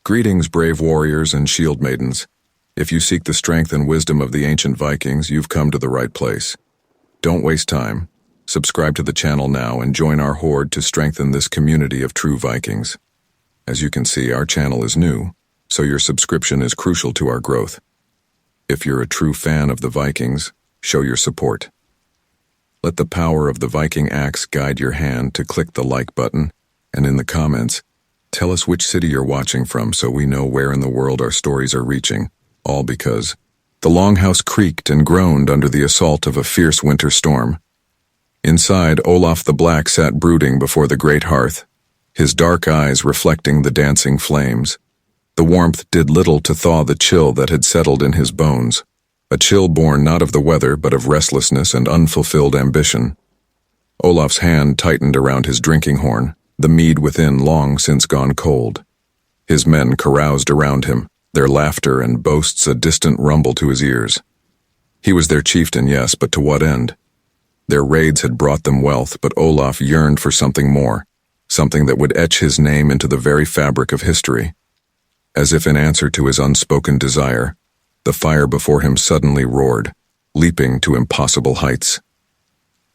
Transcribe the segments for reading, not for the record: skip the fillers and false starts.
Greetings, brave warriors and shield maidens. If you seek the strength and wisdom of the ancient Vikings, you've come to the right place. Don't waste time. Subscribe to the channel now and join our horde to strengthen this community of true Vikings. As you can see, our channel is new, so your subscription is crucial to our growth. If you're a true fan of the Vikings, show your support. Let the power of the Viking axe guide your hand to click the like button, and in the comments, tell us which city you're watching from so we know where in the world our stories are reaching, all because the longhouse creaked and groaned under the assault of a fierce winter storm. Inside, Olaf the Black sat brooding before the great hearth, his dark eyes reflecting the dancing flames. The warmth did little to thaw the chill that had settled in his bones, a chill born not of the weather but of restlessness and unfulfilled ambition. Olaf's hand tightened around his drinking horn, the mead within long since gone cold. His men caroused around him, their laughter and boasts a distant rumble to his ears. He was their chieftain, yes, but to what end? Their raids had brought them wealth, but Olaf yearned for something more, something that would etch his name into the very fabric of history. As if in answer to his unspoken desire, the fire before him suddenly roared, leaping to impossible heights.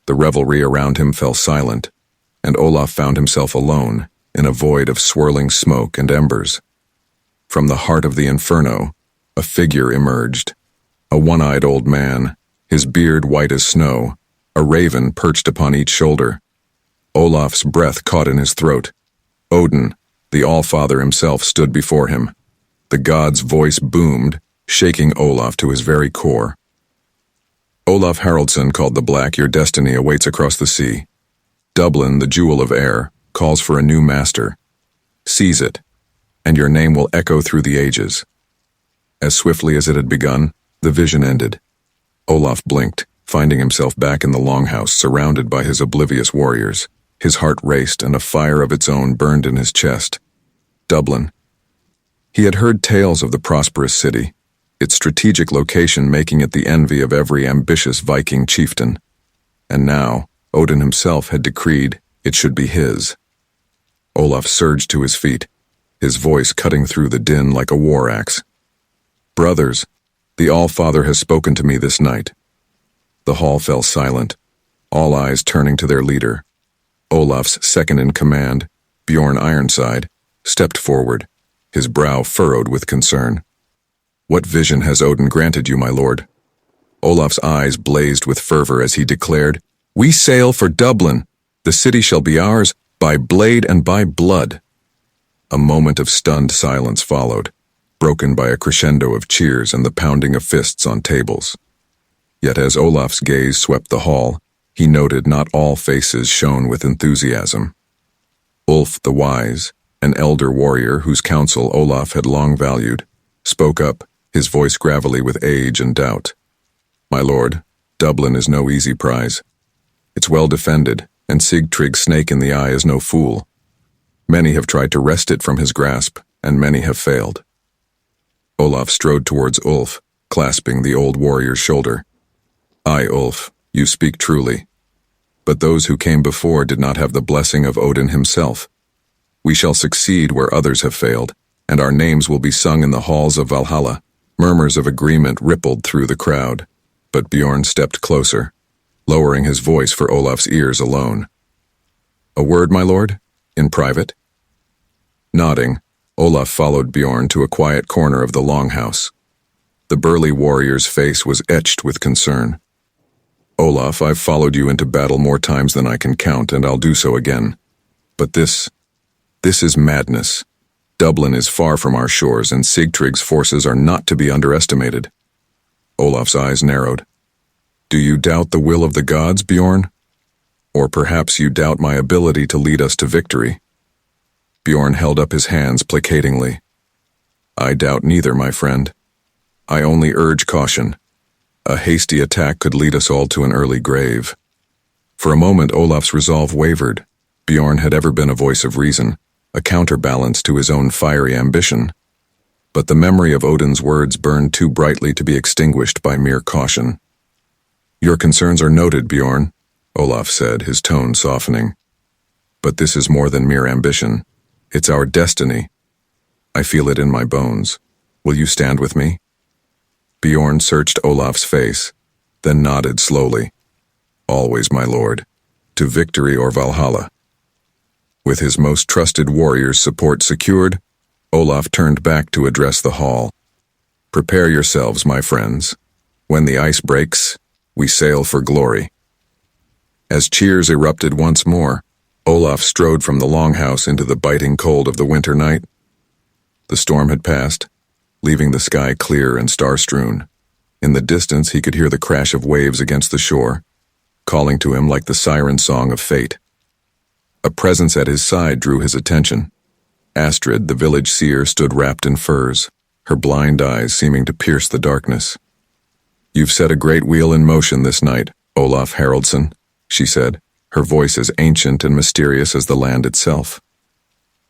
The revelry around him fell silent, and Olaf found himself alone in a void of swirling smoke and embers. From the heart of the inferno, a figure emerged, a one-eyed old man, his beard white as snow, a raven perched upon each shoulder. Olaf's breath caught in his throat. Odin, the All-Father himself, stood before him. The god's voice boomed, shaking Olaf to his very core. Olaf Haraldsson, called the Black, your destiny awaits across the sea. Dublin, the jewel of air, calls for a new master. Seize it, and your name will echo through the ages. As swiftly as it had begun, the vision ended. Olaf blinked, finding himself back in the longhouse surrounded by his oblivious warriors. His heart raced and a fire of its own burned in his chest. Dublin. He had heard tales of the prosperous city, its strategic location making it the envy of every ambitious Viking chieftain. And now, Odin himself had decreed it should be his. Olaf surged to his feet, his voice cutting through the din like a war axe. Brothers, the All-Father has spoken to me this night. The hall fell silent, all eyes turning to their leader. Olaf's second-in-command, Bjorn Ironside, stepped forward, his brow furrowed with concern. What vision has Odin granted you, my lord? Olaf's eyes blazed with fervor as he declared, We sail for Dublin. The city shall be ours, by blade and by blood. A moment of stunned silence followed, broken by a crescendo of cheers and the pounding of fists on tables. Yet as Olaf's gaze swept the hall, he noted not all faces shone with enthusiasm. Ulf the Wise, an elder warrior whose counsel Olaf had long valued, spoke up, his voice gravelly with age and doubt. My lord, Dublin is no easy prize. It's well defended, and Sigtrygg's snake in the eye is no fool. Many have tried to wrest it from his grasp, and many have failed. Olaf strode towards Ulf, clasping the old warrior's shoulder. Aye, Ulf, you speak truly. But those who came before did not have the blessing of Odin himself. We shall succeed where others have failed, and our names will be sung in the halls of Valhalla. Murmurs of agreement rippled through the crowd, but Bjorn stepped closer, lowering his voice for Olaf's ears alone. A word, my lord? In private? Nodding, Olaf followed Bjorn to a quiet corner of the longhouse. The burly warrior's face was etched with concern. Olaf, I've followed you into battle more times than I can count, and I'll do so again. But this is madness. Dublin is far from our shores, and Sigtrygg's forces are not to be underestimated. Olaf's eyes narrowed. Do you doubt the will of the gods, Bjorn? Or perhaps you doubt my ability to lead us to victory? Bjorn held up his hands placatingly. I doubt neither, my friend. I only urge caution. A hasty attack could lead us all to an early grave. For a moment Olaf's resolve wavered. Bjorn had ever been a voice of reason, a counterbalance to his own fiery ambition. But the memory of Odin's words burned too brightly to be extinguished by mere caution. Your concerns are noted, Bjorn, Olaf said, his tone softening. But this is more than mere ambition. It's our destiny. I feel it in my bones. Will you stand with me? Bjorn searched Olaf's face, then nodded slowly. Always, my lord. To victory or Valhalla. With his most trusted warrior's support secured, Olaf turned back to address the hall. Prepare yourselves, my friends. When the ice breaks, we sail for glory. As cheers erupted once more, Olaf strode from the longhouse into the biting cold of the winter night. The storm had passed, leaving the sky clear and star-strewn. In the distance, he could hear the crash of waves against the shore, calling to him like the siren song of fate. A presence at his side drew his attention. Astrid, the village seer, stood wrapped in furs, her blind eyes seeming to pierce the darkness. You've set a great wheel in motion this night, Olaf Haraldsson, she said, her voice as ancient and mysterious as the land itself.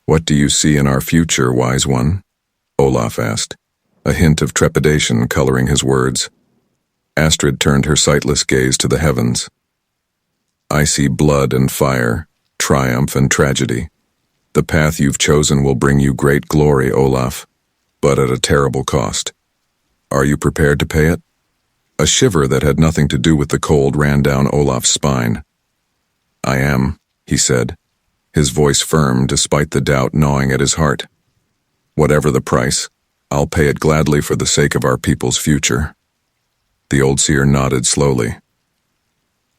What do you see in our future, wise one? Olaf asked, a hint of trepidation coloring his words. Astrid turned her sightless gaze to the heavens. I see blood and fire, triumph and tragedy. The path you've chosen will bring you great glory, Olaf, but at a terrible cost. Are you prepared to pay it? A shiver that had nothing to do with the cold ran down Olaf's spine. I am, he said, his voice firm despite the doubt gnawing at his heart. Whatever the price, I'll pay it gladly for the sake of our people's future. The old seer nodded slowly.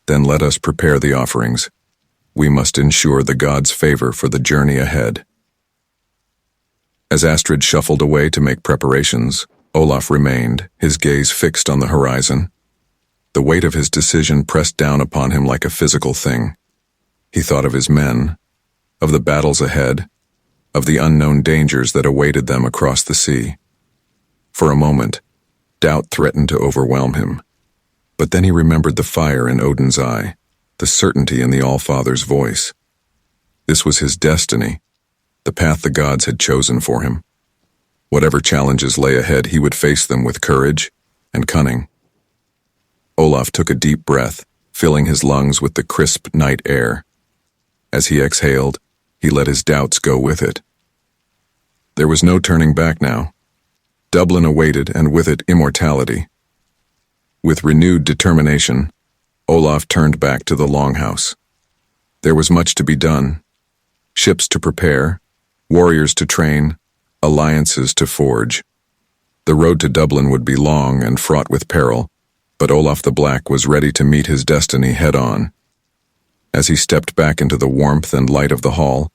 Then let us prepare the offerings. We must ensure the gods' favor for the journey ahead. As Astrid shuffled away to make preparations, Olaf remained, his gaze fixed on the horizon. The weight of his decision pressed down upon him like a physical thing. He thought of his men, of the battles ahead, of the unknown dangers that awaited them across the sea. For a moment, doubt threatened to overwhelm him. But then he remembered the fire in Odin's eye, the certainty in the Allfather's voice. This was his destiny, the path the gods had chosen for him. Whatever challenges lay ahead, he would face them with courage and cunning. Olaf took a deep breath, filling his lungs with the crisp night air. As he exhaled, he let his doubts go with it. There was no turning back now. Dublin awaited, and with it immortality. With renewed determination, Olaf turned back to the longhouse. There was much to be done. Ships to prepare, warriors to train, alliances to forge. The road to Dublin would be long and fraught with peril, but Olaf the Black was ready to meet his destiny head-on. As he stepped back into the warmth and light of the hall,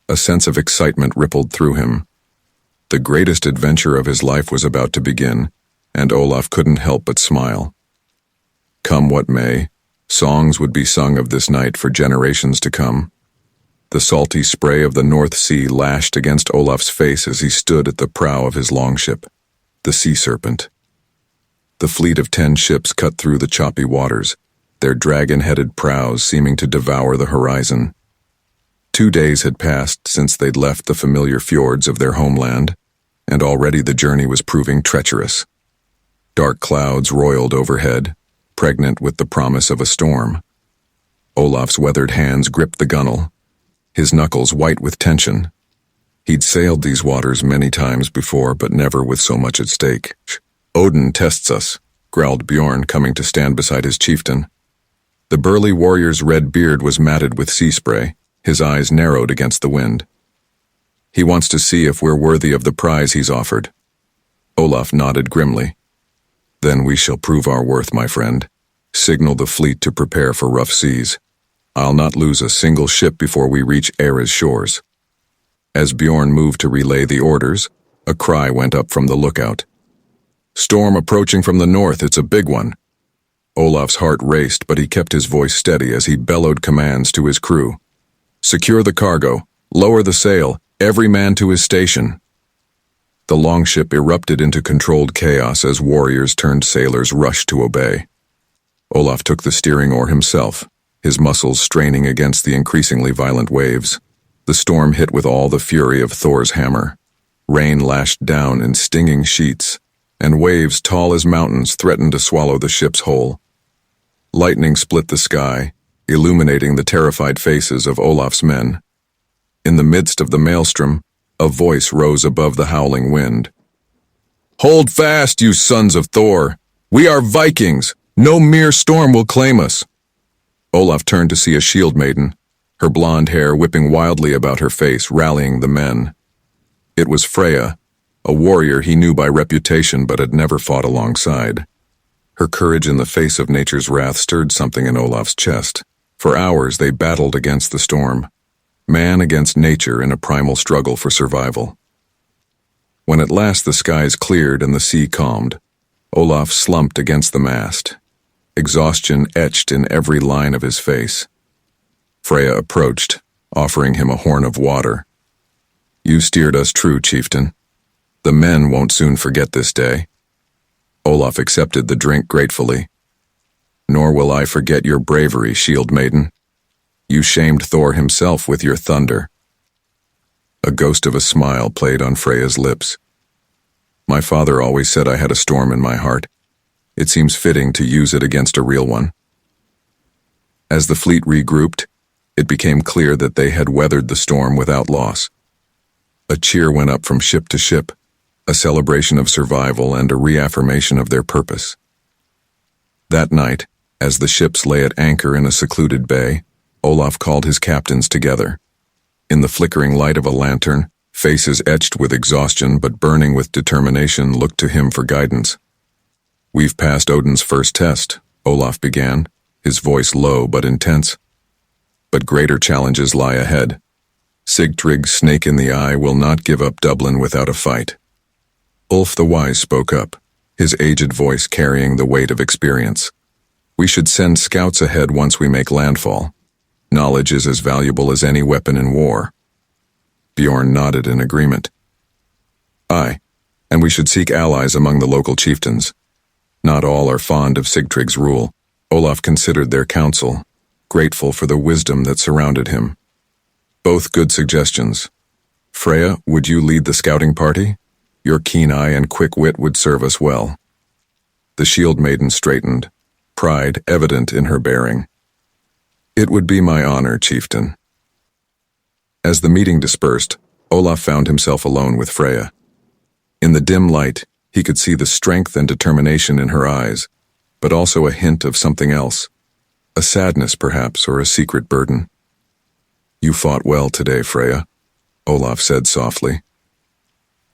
a sense of excitement rippled through him. The greatest adventure of his life was about to begin, and Olaf couldn't help but smile. Come what may, songs would be sung of this night for generations to come. The salty spray of the North Sea lashed against Olaf's face as he stood at the prow of his longship, the Sea Serpent. The fleet of 10 ships cut through the choppy waters, their dragon-headed prows seeming to devour the horizon. 2 days had passed since they'd left the familiar fjords of their homeland, and already the journey was proving treacherous. Dark clouds roiled overhead, pregnant with the promise of a storm. Olaf's weathered hands gripped the gunwale, his knuckles white with tension. He'd sailed these waters many times before, but never with so much at stake. Odin tests us, growled Bjorn, coming to stand beside his chieftain. The burly warrior's red beard was matted with sea spray, his eyes narrowed against the wind. He wants to see if we're worthy of the prize he's offered. Olaf nodded grimly. Then we shall prove our worth, my friend. Signal the fleet to prepare for rough seas. I'll not lose a single ship before we reach Eira's shores. As Bjorn moved to relay the orders, a cry went up from the lookout. Storm approaching from the north, it's a big one. Olaf's heart raced, but he kept his voice steady as he bellowed commands to his crew. Secure the cargo, lower the sail, every man to his station. The longship erupted into controlled chaos as warriors turned sailors rushed to obey. Olaf took the steering oar himself, his muscles straining against the increasingly violent waves. The storm hit with all the fury of Thor's hammer. Rain lashed down in stinging sheets, and waves tall as mountains threatened to swallow the ship's whole. Lightning split the sky, illuminating the terrified faces of Olaf's men. In the midst of the maelstrom, A voice rose above the howling wind. "Hold fast, you sons of Thor! We are Vikings! No mere storm will claim us!" Olaf turned to see a shield maiden, her blonde hair whipping wildly about her face, rallying the men. It was Freya, a warrior he knew by reputation but had never fought alongside. Her courage in the face of nature's wrath stirred something in Olaf's chest. For hours they battled against the storm, man against nature in a primal struggle for survival. When at last the skies cleared and the sea calmed, Olaf slumped against the mast, exhaustion etched in every line of his face. Freya approached, offering him a horn of water. "You steered us true, chieftain. The men won't soon forget this day." Olaf accepted the drink gratefully. "Nor will I forget your bravery, shield maiden. You shamed Thor himself with your thunder." A ghost of a smile played on Freya's lips. "My father always said I had a storm in my heart. It seems fitting to use it against a real one." As the fleet regrouped, it became clear that they had weathered the storm without loss. A cheer went up from ship to ship, a celebration of survival and a reaffirmation of their purpose. That night, as the ships lay at anchor in a secluded bay, Olaf called his captains together. In the flickering light of a lantern, faces etched with exhaustion but burning with determination looked to him for guidance. "We've passed Odin's first test," Olaf began, his voice low but intense. "But greater challenges lie ahead. Sigtrygg's snake in the eye will not give up Dublin without a fight." Ulf the Wise spoke up, his aged voice carrying the weight of experience. "We should send scouts ahead once we make landfall. Knowledge is as valuable as any weapon in war." Bjorn nodded in agreement. "Aye, and we should seek allies among the local chieftains. Not all are fond of Sigtrygg's rule." Olaf considered their counsel, grateful for the wisdom that surrounded him. "Both good suggestions. Freya, would you lead the scouting party? Your keen eye and quick wit would serve us well." The shield maiden straightened, pride evident in her bearing. "It would be my honor, chieftain." As the meeting dispersed, Olaf found himself alone with Freya. In the dim light, he could see the strength and determination in her eyes, but also a hint of something else, a sadness perhaps, or a secret burden. "You fought well today, Freya," Olaf said softly.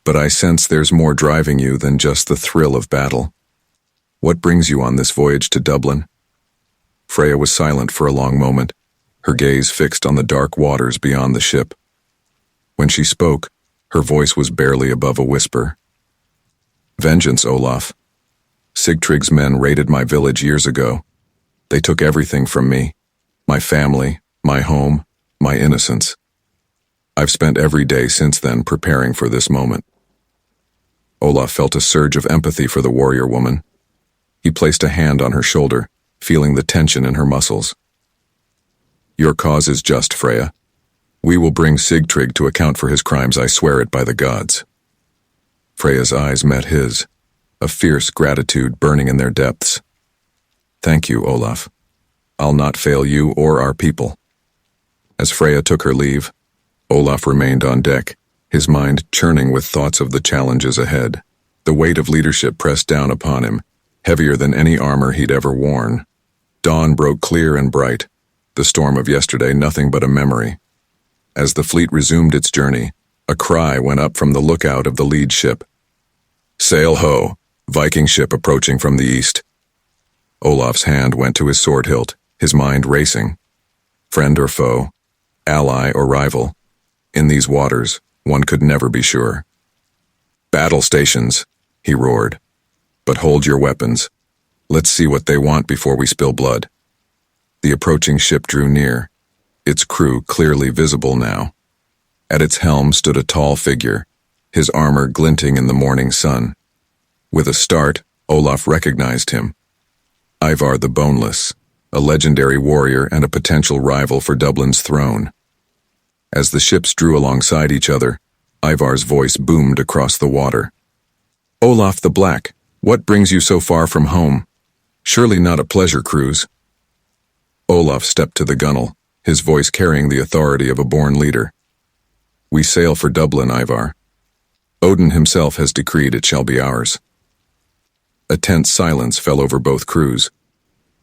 "But I sense there's more driving you than just the thrill of battle. What brings you on this voyage to Dublin?" Freya was silent for a long moment, her gaze fixed on the dark waters beyond the ship. When she spoke, her voice was barely above a whisper. "Vengeance, Olaf. Sigtrygg's men raided my village years ago. They took everything from me, my family, my home, my innocence. I've spent every day since then preparing for this moment." Olaf felt a surge of empathy for the warrior woman. He placed a hand on her shoulder, feeling the tension in her muscles. "Your cause is just, Freya. We will bring Sigtrygg to account for his crimes, I swear it by the gods." Freya's eyes met his, a fierce gratitude burning in their depths. "Thank you, Olaf. I'll not fail you or our people." As Freya took her leave, Olaf remained on deck, his mind churning with thoughts of the challenges ahead. The weight of leadership pressed down upon him, heavier than any armor he'd ever worn. Dawn broke clear and bright, the storm of yesterday nothing but a memory. As the fleet resumed its journey, a cry went up from the lookout of the lead ship. "Sail ho, Viking ship approaching from the east." Olaf's hand went to his sword hilt, his mind racing. Friend or foe, ally or rival, in these waters, one could never be sure. "Battle stations," he roared. "But hold your weapons. Let's see what they want before we spill blood." The approaching ship drew near, its crew clearly visible now. At its helm stood a tall figure, his armor glinting in the morning sun. With a start, Olaf recognized him. Ivar the Boneless, a legendary warrior and a potential rival for Dublin's throne. As the ships drew alongside each other, Ivar's voice boomed across the water. "Olaf the Black, what brings you so far from home? Surely not a pleasure cruise." Olaf stepped to the gunwale, his voice carrying the authority of a born leader. We sail for Dublin, Ivar. Odin himself has decreed it shall be ours. A tense silence fell over both crews.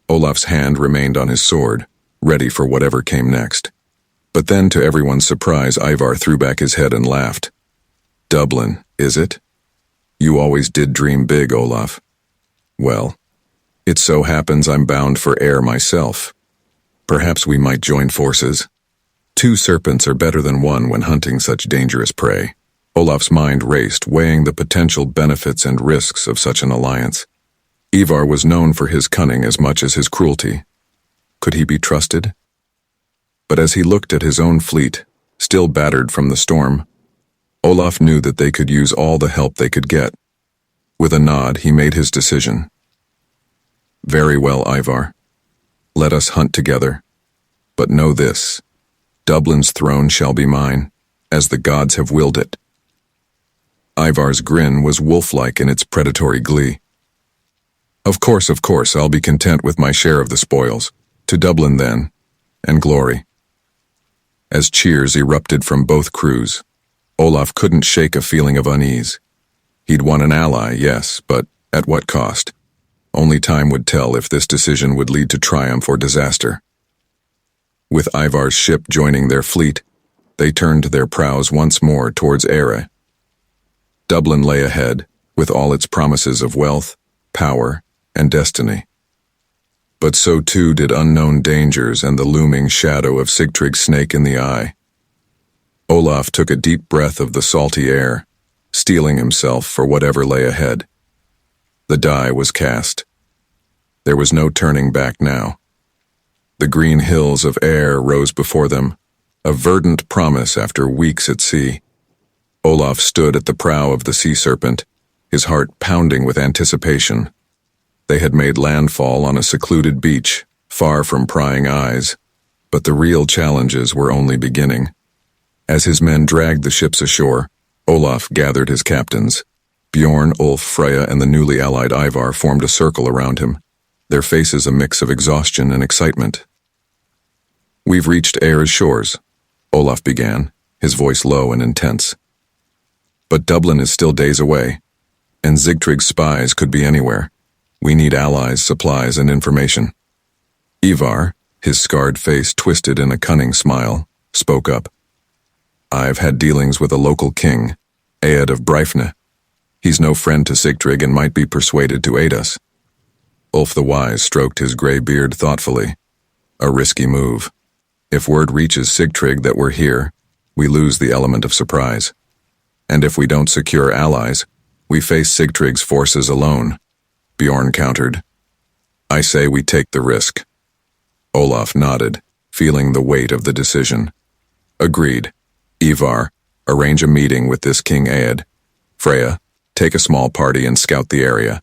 Olaf's hand remained on his sword, ready for whatever came next. But then, to everyone's surprise, Ivar threw back his head and laughed. Dublin, is it? You always did dream big, Olaf. Well, it so happens I'm bound for air myself. Perhaps we might join forces. 2 serpents are better than 1 when hunting such dangerous prey. Olaf's mind raced, weighing the potential benefits and risks of such an alliance. Ivar was known for his cunning as much as his cruelty. Could he be trusted? But as he looked at his own fleet, still battered from the storm, Olaf knew that they could use all the help they could get. With a nod, he made his decision. Very well, Ivar. Let us hunt together. But know this, Dublin's throne shall be mine, as the gods have willed it. Ivar's grin was wolf-like in its predatory glee. Of course, I'll be content with my share of the spoils. To Dublin then, and glory. As cheers erupted from both crews, Olaf couldn't shake a feeling of unease. He'd won an ally, yes, but at what cost? Only time would tell if this decision would lead to triumph or disaster. With Ivar's ship joining their fleet, they turned their prows once more towards Eire. Dublin lay ahead, with all its promises of wealth, power, and destiny. But so too did unknown dangers and the looming shadow of Sigtrygg's snake in the eye. Olaf took a deep breath of the salty air, steeling himself for whatever lay ahead. The die was cast. There was no turning back now. The green hills of Eire rose before them, a verdant promise after weeks at sea. Olaf stood at the prow of the sea serpent, his heart pounding with anticipation. They had made landfall on a secluded beach, far from prying eyes, but the real challenges were only beginning. As his men dragged the ships ashore, Olaf gathered his captains. Bjorn, Ulf, Freya, and the newly allied Ivar formed a circle around him, their faces a mix of exhaustion and excitement. We've reached Eire's shores, Olaf began, his voice low and intense. But Dublin is still days away, and Sigtrygg's spies could be anywhere. We need allies, supplies, and information. Ivar, his scarred face twisted in a cunning smile, spoke up. I've had dealings with a local king, Ead of Breifne. He's no friend to Sigtrygg and might be persuaded to aid us. Ulf the Wise stroked his gray beard thoughtfully. A risky move. If word reaches Sigtrygg that we're here, we lose the element of surprise. And if we don't secure allies, we face Sigtrygg's forces alone. Bjorn countered. I say we take the risk. Olaf nodded, feeling the weight of the decision. Agreed. Ivar, arrange a meeting with this King Ead. Freya, take a small party and scout the area.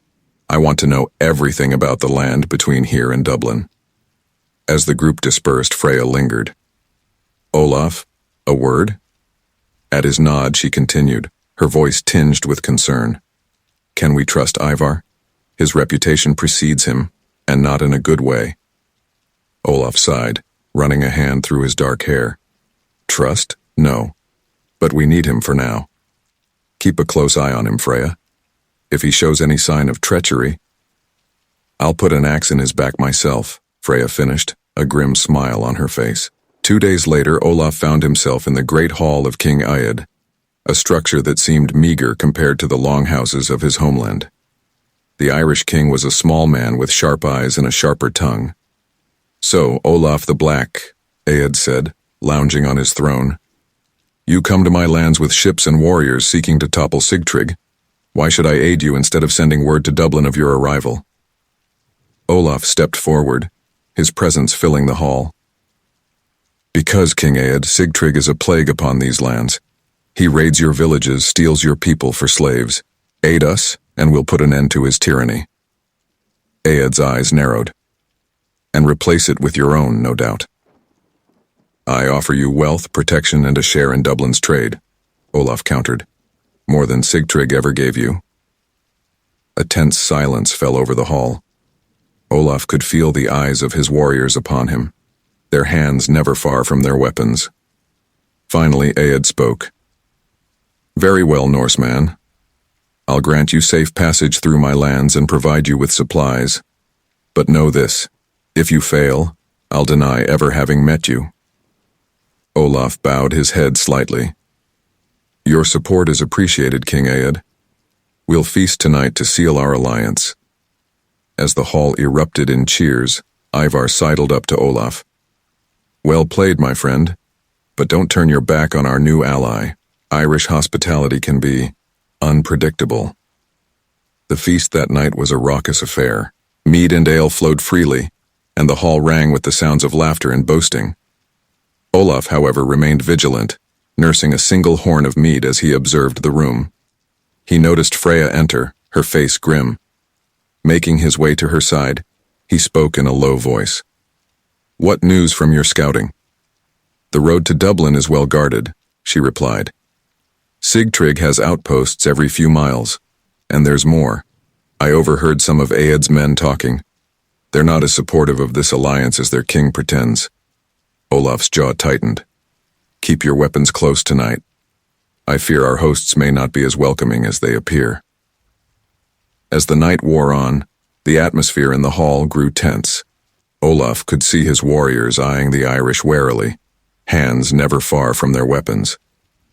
I want to know everything about the land between here and Dublin. As the group dispersed, Freya lingered. Olaf, a word? At his nod, she continued, her voice tinged with concern. Can we trust Ivar? His reputation precedes him, and not in a good way. Olaf sighed, running a hand through his dark hair. Trust? No. But we need him for now. Keep a close eye on him, Freya. If he shows any sign of treachery, I'll put an axe in his back myself, Freya finished, a grim smile on her face. 2 days later, Olaf found himself in the great hall of King Ead, a structure that seemed meager compared to the longhouses of his homeland. The Irish king was a small man with sharp eyes and a sharper tongue. So, Olaf the Black, Ead said, lounging on his throne. You come to my lands with ships and warriors seeking to topple Sigtrygg. Why should I aid you instead of sending word to Dublin of your arrival? Olaf stepped forward, his presence filling the hall. Because, King Ead, Sigtrygg is a plague upon these lands. He raids your villages, steals your people for slaves. Aid us, and we'll put an end to his tyranny. Ead's eyes narrowed. And replace it with your own, no doubt. I offer you wealth, protection, and a share in Dublin's trade, Olaf countered. More than Sigtrygg ever gave you. A tense silence fell over the hall. Olaf could feel the eyes of his warriors upon him, their hands never far from their weapons. Finally, Aed spoke. Very well, Norseman. I'll grant you safe passage through my lands and provide you with supplies. But know this, if you fail, I'll deny ever having met you. Olaf bowed his head slightly. Your support is appreciated, King Aed. We'll feast tonight to seal our alliance. As the hall erupted in cheers, Ivar sidled up to Olaf. Well played, my friend, but don't turn your back on our new ally. Irish hospitality can be unpredictable. The feast that night was a raucous affair. Mead and ale flowed freely, and the hall rang with the sounds of laughter and boasting. Olaf, however, remained vigilant, nursing a single horn of mead as he observed the room. He noticed Freya enter, her face grim. Making his way to her side, he spoke in a low voice. What news from your scouting? The road to Dublin is well guarded, she replied. Sigtryg has outposts every few miles, and there's more. I overheard some of Aed's men talking. They're not as supportive of this alliance as their king pretends. Olaf's jaw tightened. Keep your weapons close tonight. I fear our hosts may not be as welcoming as they appear. As the night wore on, the atmosphere in the hall grew tense. Olaf could see his warriors eyeing the Irish warily, hands never far from their weapons.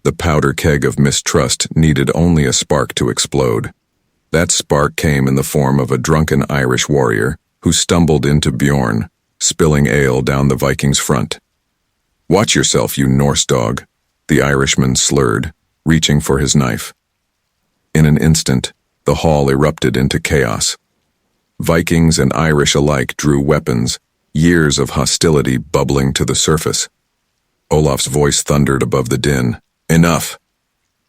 The powder keg of mistrust needed only a spark to explode. That spark came in the form of a drunken Irish warrior who stumbled into Bjorn, spilling ale down the Viking's front. Watch yourself, you Norse dog, the Irishman slurred, reaching for his knife. In an instant, the hall erupted into chaos. Vikings and Irish alike drew weapons, years of hostility bubbling to the surface. Olaf's voice thundered above the din. Enough!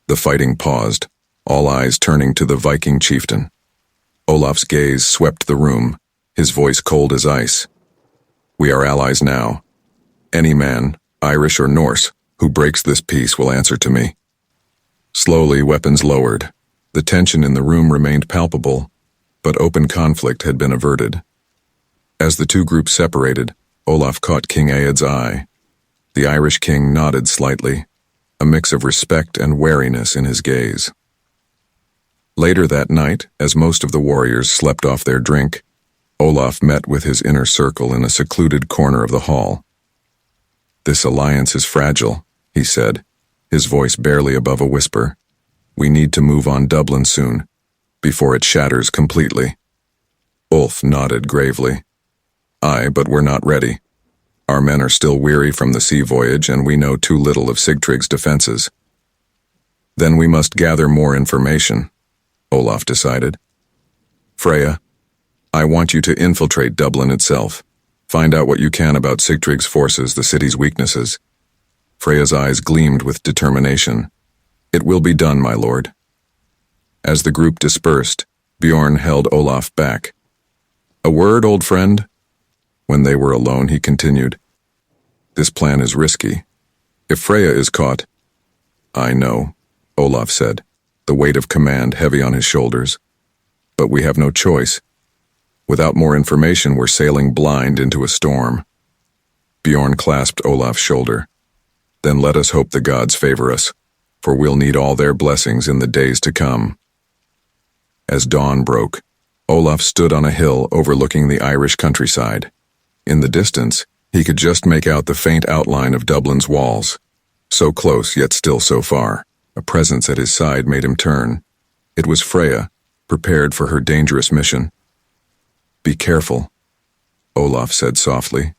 The fighting paused, all eyes turning to the Viking chieftain. Olaf's gaze swept the room, his voice cold as ice. We are allies now. Any man, Irish or Norse, who breaks this peace will answer to me. Slowly, weapons lowered. The tension in the room remained palpable, but open conflict had been averted. As the two groups separated, Olaf caught King Aed's eye. The Irish king nodded slightly, a mix of respect and wariness in his gaze. Later that night, as most of the warriors slept off their drink, Olaf met with his inner circle in a secluded corner of the hall. This alliance is fragile, he said, his voice barely above a whisper. We need to move on Dublin soon, before it shatters completely. Ulf nodded gravely. Aye, but we're not ready. Our men are still weary from the sea voyage, and we know too little of Sigtryg's defenses. Then we must gather more information, Olaf decided. Freya, I want you to infiltrate Dublin itself. Find out what you can about Sigtryg's forces, the city's weaknesses. Freya's eyes gleamed with determination. It will be done, my lord. As the group dispersed, Bjorn held Olaf back. A word, old friend? When they were alone, he continued. This plan is risky. If Freya is caught... I know, Olaf said, the weight of command heavy on his shoulders. But we have no choice. Without more information, we're sailing blind into a storm. Bjorn clasped Olaf's shoulder. Then let us hope the gods favor us, for we'll need all their blessings in the days to come. As dawn broke, Olaf stood on a hill overlooking the Irish countryside. In the distance, he could just make out the faint outline of Dublin's walls. So close, yet still so far. A presence at his side made him turn. It was Freya, prepared for her dangerous mission. Be careful, Olaf said softly.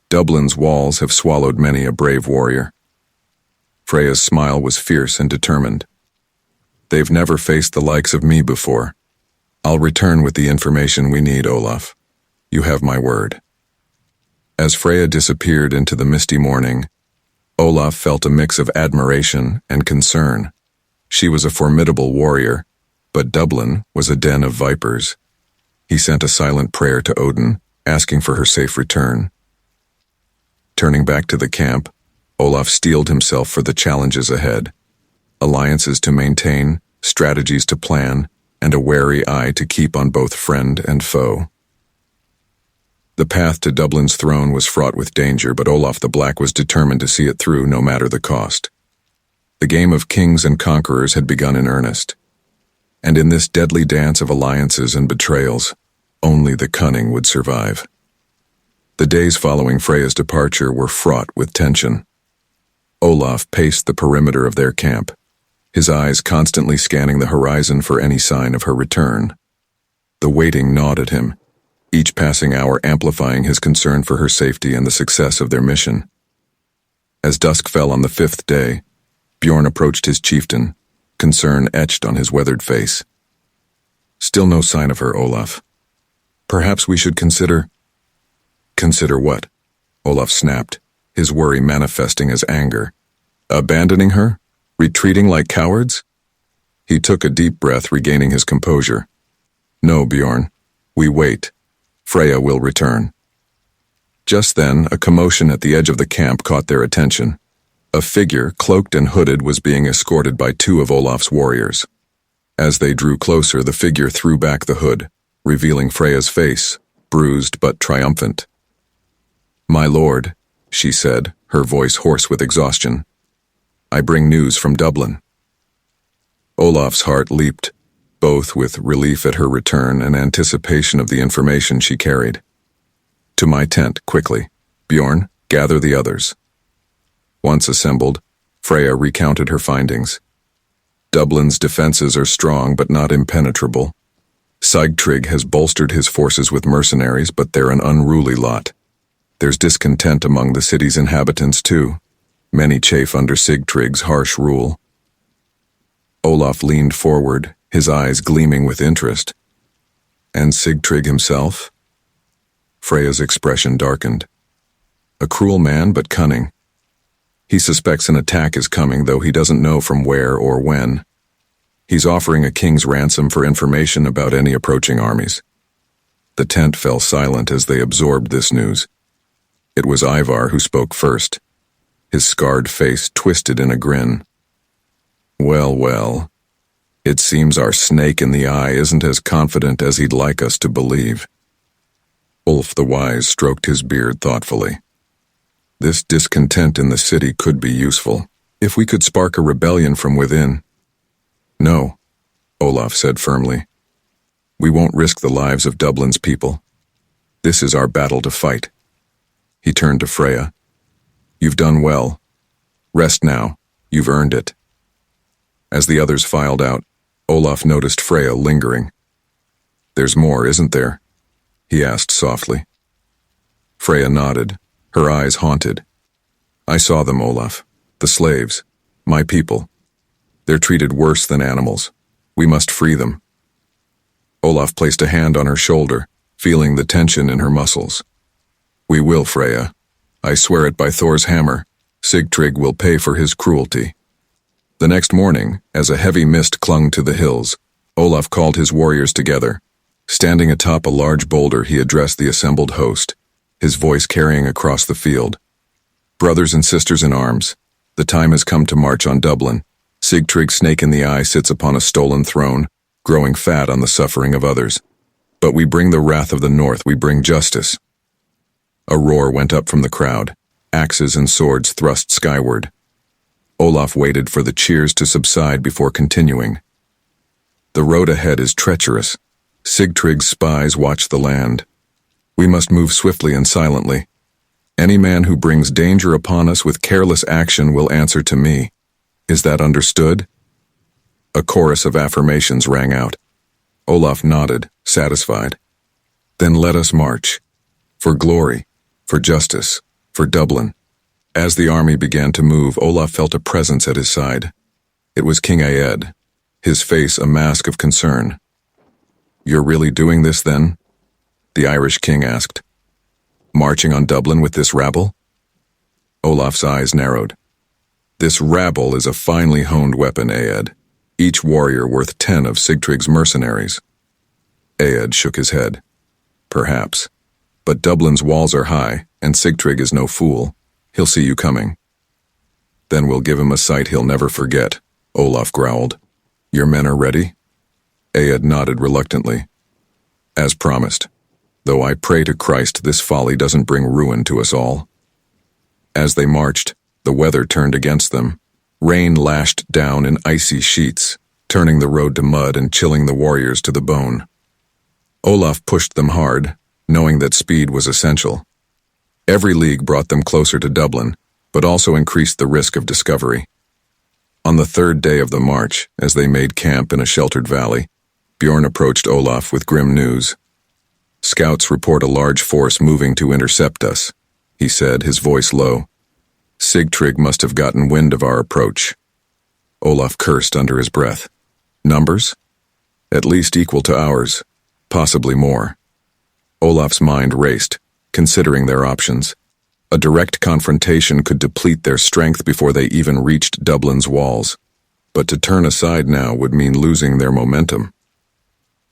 Dublin's walls have swallowed many a brave warrior. Freya's smile was fierce and determined. They've never faced the likes of me before. I'll return with the information we need, Olaf. You have my word. As Freya disappeared into the misty morning, Olaf felt a mix of admiration and concern. She was a formidable warrior, but Dublin was a den of vipers. He sent a silent prayer to Odin, asking for her safe return. Turning back to the camp, Olaf steeled himself for the challenges ahead. Alliances to maintain, strategies to plan, and a wary eye to keep on both friend and foe. The path to Dublin's throne was fraught with danger, but Olaf the Black was determined to see it through no matter the cost. The game of kings and conquerors had begun in earnest. And in this deadly dance of alliances and betrayals, only the cunning would survive. The days following Freya's departure were fraught with tension. Olaf paced the perimeter of their camp, his eyes constantly scanning the horizon for any sign of her return. The waiting gnawed at him, each passing hour amplifying his concern for her safety and the success of their mission. As dusk fell on the 5th day, Bjorn approached his chieftain, concern etched on his weathered face. Still no sign of her, Olaf. Perhaps we should consider... Consider what? Olaf snapped, his worry manifesting as anger. Abandoning her? Retreating like cowards? He took a deep breath, regaining his composure. No, Bjorn. We wait. Freya will return. Just then, a commotion at the edge of the camp caught their attention. A figure, cloaked and hooded, was being escorted by 2 of Olaf's warriors. As they drew closer, the figure threw back the hood, revealing Freya's face, bruised but triumphant. "My lord," she said, her voice hoarse with exhaustion. "I bring news from Dublin." Olaf's heart leaped, both with relief at her return and anticipation of the information she carried. "To my tent, quickly. Bjorn, gather the others." Once assembled, Freya recounted her findings. Dublin's defenses are strong but not impenetrable. Sigtrygg has bolstered his forces with mercenaries, but they're an unruly lot. There's discontent among the city's inhabitants, too. Many chafe under Sigtrygg's harsh rule. Olaf leaned forward, his eyes gleaming with interest. And Sigtrygg himself? Freya's expression darkened. A cruel man, but cunning. He suspects an attack is coming, though he doesn't know from where or when. He's offering a king's ransom for information about any approaching armies. The tent fell silent as they absorbed this news. It was Ivar who spoke first, his scarred face twisted in a grin. "Well, well, it seems our snake in the eye isn't as confident as he'd like us to believe." Ulf the Wise stroked his beard thoughtfully. "This discontent in the city could be useful, if we could spark a rebellion from within." "No," Olaf said firmly. "We won't risk the lives of Dublin's people. This is our battle to fight." He turned to Freya. "You've done well. Rest now. You've earned it." As the others filed out, Olaf noticed Freya lingering. "There's more, isn't there?" he asked softly. Freya nodded, her eyes haunted. "I saw them, Olaf. The slaves. My people. They're treated worse than animals. We must free them." Olaf placed a hand on her shoulder, feeling the tension in her muscles. "We will, Freya. I swear it by Thor's hammer. Sigtrygg will pay for his cruelty." The next morning, as a heavy mist clung to the hills, Olaf called his warriors together. Standing atop a large boulder, he addressed the assembled host, his voice carrying across the field. "Brothers and sisters in arms, the time has come to march on Dublin. Sigtrygg's snake in the eye sits upon a stolen throne, growing fat on the suffering of others. But we bring the wrath of the North, we bring justice." A roar went up from the crowd, axes and swords thrust skyward. Olaf waited for the cheers to subside before continuing. "The road ahead is treacherous. Sigtrygg's spies watch the land. We must move swiftly and silently. Any man who brings danger upon us with careless action will answer to me. Is that understood?" A chorus of affirmations rang out. Olaf nodded, satisfied. "Then let us march. For glory, for justice, for Dublin." As the army began to move, Olaf felt a presence at his side. It was King Aed, his face a mask of concern. "You're really doing this, then?" the Irish king asked. "Marching on Dublin with this rabble?" Olaf's eyes narrowed. "This rabble is a finely honed weapon, Aed. Each warrior worth 10 of Sigtrygg's mercenaries." Aed shook his head. "Perhaps. But Dublin's walls are high, and Sigtrygg is no fool. He'll see you coming." "Then we'll give him a sight he'll never forget," Olaf growled. "Your men are ready?" Aed nodded reluctantly. "As promised. though I pray to Christ this folly doesn't bring ruin to us all." As they marched, the weather turned against them. Rain lashed down in icy sheets, turning the road to mud and chilling the warriors to the bone. Olaf pushed them hard, knowing that speed was essential. Every league brought them closer to Dublin, but also increased the risk of discovery. On the third day of the march, as they made camp in a sheltered valley, Bjorn approached Olaf with grim news. "Scouts report a large force moving to intercept us," he said, his voice low. "Sigtrygg must have gotten wind of our approach." Olaf cursed under his breath. Numbers? At least equal to ours, possibly more. Olaf's mind raced, considering their options. A direct confrontation could deplete their strength before they even reached Dublin's walls, but to turn aside now would mean losing their momentum.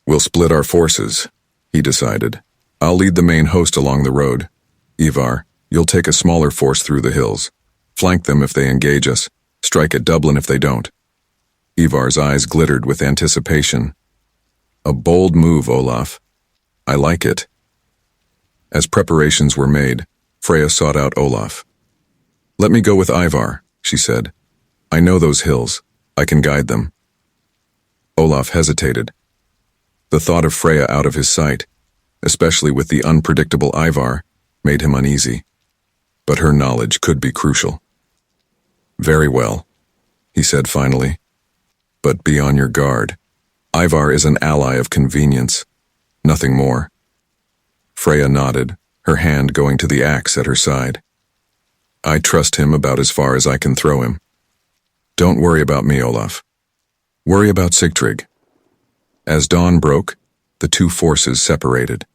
"We'll split our forces," he decided. "I'll lead the main host along the road. Ivar, you'll take a smaller force through the hills. Flank them if they engage us. Strike at Dublin if they don't." Ivar's eyes glittered with anticipation. "A bold move, Olaf. I like it." As preparations were made, Freya sought out Olaf. "Let me go with Ivar," she said. "I know those hills. I can guide them." Olaf hesitated. The thought of Freya out of his sight, especially with the unpredictable Ivar, made him uneasy. But her knowledge could be crucial. "Very well," he said finally. "But be on your guard. Ivar is an ally of convenience, nothing more." Freya nodded, her hand going to the axe at her side. "I trust him about as far as I can throw him. Don't worry about me, Olaf. Worry about Sigtrygg." As dawn broke, the two forces separated.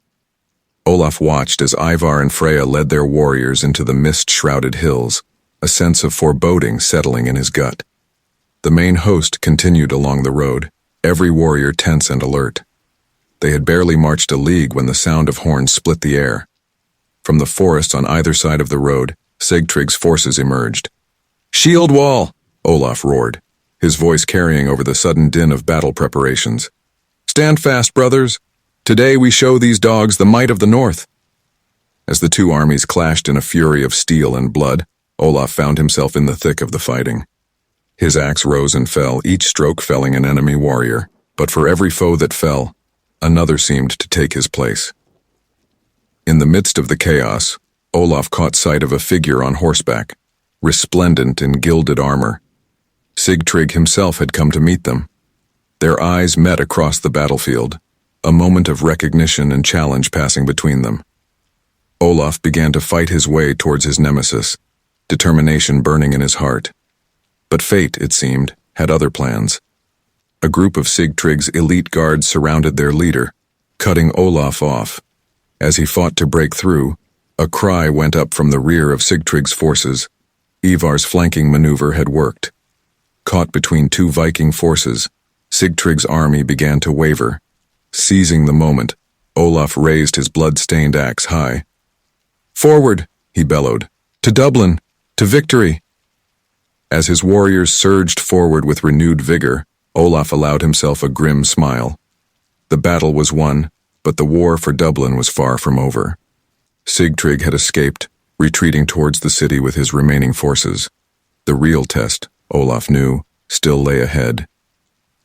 Olaf watched as Ivar and Freya led their warriors into the mist-shrouded hills, a sense of foreboding settling in his gut. The main host continued along the road, every warrior tense and alert. They had barely marched a league when the sound of horns split the air. From the forests on either side of the road, Sigtrygg's forces emerged. "Shield wall!" Olaf roared, his voice carrying over the sudden din of battle preparations. "Stand fast, brothers! Today we show these dogs the might of the North." As the two armies clashed in a fury of steel and blood, Olaf found himself in the thick of the fighting. His axe rose and fell, each stroke felling an enemy warrior, but for every foe that fell, another seemed to take his place. In the midst of the chaos, Olaf caught sight of a figure on horseback, resplendent in gilded armor. Sigtrygg himself had come to meet them. Their eyes met across the battlefield, a moment of recognition and challenge passing between them. Olaf began to fight his way towards his nemesis, determination burning in his heart. But fate, it seemed, had other plans. A group of Sigtrygg's elite guards surrounded their leader, cutting Olaf off. As he fought to break through, a cry went up from the rear of Sigtrygg's forces. Ivar's flanking maneuver had worked. Caught between two Viking forces, Sigtrygg's army began to waver. Seizing the moment, Olaf raised his blood-stained axe high. "Forward!" he bellowed. "To Dublin! To victory!" As his warriors surged forward with renewed vigor, Olaf allowed himself a grim smile. The battle was won, but the war for Dublin was far from over. Sigtrygg had escaped, retreating towards the city with his remaining forces. The real test, Olaf knew, still lay ahead.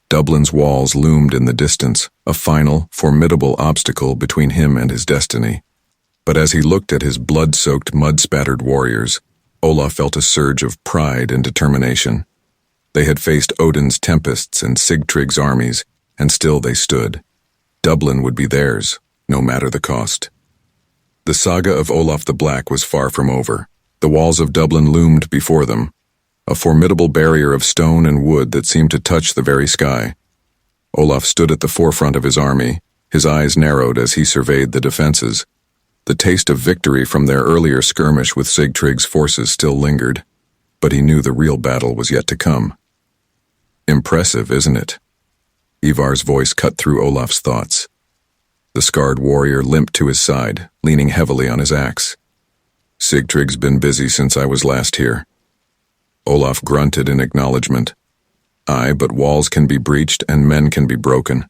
Dublin's walls loomed in the distance, a final, formidable obstacle between him and his destiny. But as he looked at his blood-soaked, mud-spattered warriors, Olaf felt a surge of pride and determination. They had faced Odin's tempests and Sigtrygg's armies, and still they stood. Dublin would be theirs, no matter the cost. The saga of Olaf the Black was far from over. The walls of Dublin loomed before them, a formidable barrier of stone and wood that seemed to touch the very sky. Olaf stood at the forefront of his army, his eyes narrowed as he surveyed the defenses. The taste of victory from their earlier skirmish with Sigtrygg's forces still lingered, but he knew the real battle was yet to come. "Impressive, isn't it?" Ivar's voice cut through Olaf's thoughts. The scarred warrior limped to his side, leaning heavily on his axe. "Sigtrygg's been busy since I was last here." Olaf grunted in acknowledgement. "Aye, but walls can be breached and men can be broken.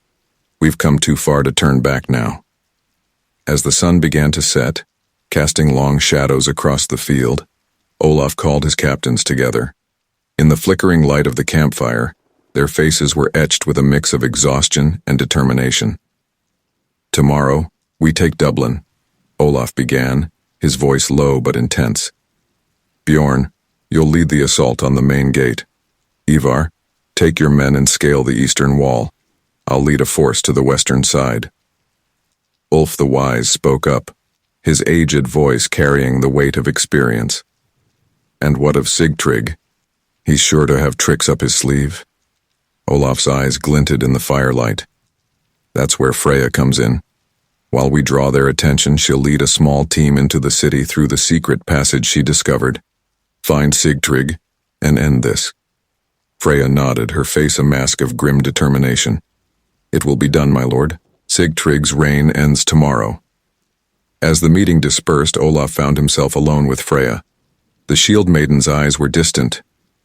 We've come too far to turn back now." As the sun began to set, casting long shadows across the field, Olaf called his captains together. In the flickering light of the campfire, their faces were etched with a mix of exhaustion and determination. "Tomorrow, we take Dublin," Olaf began, his voice low but intense. "Bjorn, you'll lead the assault on the main gate. Ivar, take your men and scale the eastern wall. I'll lead a force to the western side." Ulf the Wise spoke up, his aged voice carrying the weight of experience. "And what of Sigtrygg? He's sure to have tricks up his sleeve." Olaf's eyes glinted in the firelight. "That's where Freya comes in. While we draw their attention, she'll lead a small team into the city through the secret passage she discovered. Find Sigtrygg and end this." Freya nodded, her face a mask of grim determination. "It will be done, my lord. Sigtrygg's reign ends tomorrow." As the meeting dispersed, Olaf found himself alone with Freya. The shield maiden's eyes were distant,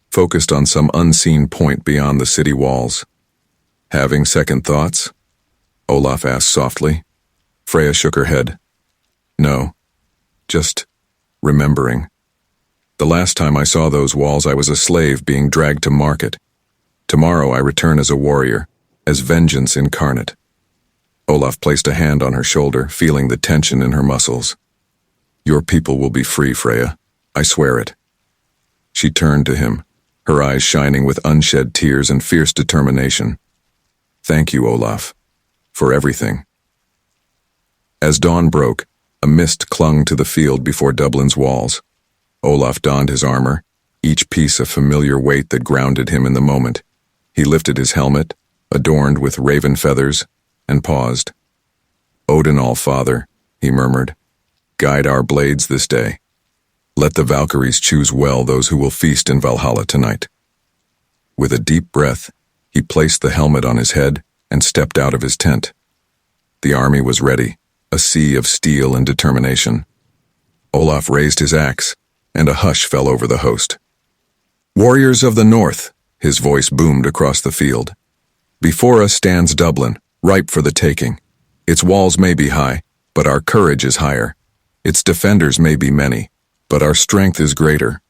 focused on some unseen point beyond the city walls. "Having second thoughts?" Olaf asked softly. Freya shook her head. "No, just remembering. The last time I saw those walls, I was a slave being dragged to market. Tomorrow I return as a warrior, as vengeance incarnate." Olaf placed a hand on her shoulder, feeling the tension in her muscles. "Your people will be free, Freya. I swear it." She turned to him, her eyes shining with unshed tears and fierce determination. "Thank you, Olaf, for everything." As dawn broke, a mist clung to the field before Dublin's walls. Olaf donned his armor, each piece a familiar weight that grounded him in the moment. He lifted his helmet, adorned with raven feathers, and paused. "Odin All-Father," he murmured, "guide our blades this day. Let the Valkyries choose well those who will feast in Valhalla tonight." With a deep breath, he placed the helmet on his head and stepped out of his tent. The army was ready, a sea of steel and determination. Olaf raised his axe, and a hush fell over the host. "Warriors of the North," his voice boomed across the field. "Before us stands Dublin, ripe for the taking. Its walls may be high, but our courage is higher. Its defenders may be many, but our strength is greater.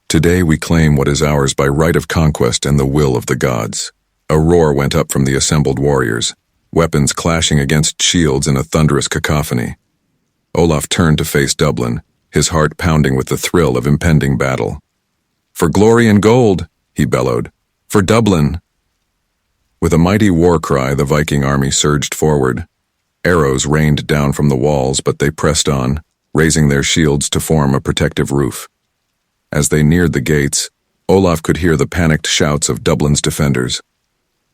Today we claim what is ours by right of conquest and the will of the gods." A roar went up from the assembled warriors, weapons clashing against shields in a thunderous cacophony. Olaf turned to face Dublin, his heart pounding with the thrill of impending battle. "For glory and gold," he bellowed. "For Dublin!" With a mighty war cry, the Viking army surged forward. Arrows rained down from the walls, but they pressed on, raising their shields to form a protective roof. As they neared the gates, Olaf could hear the panicked shouts of Dublin's defenders.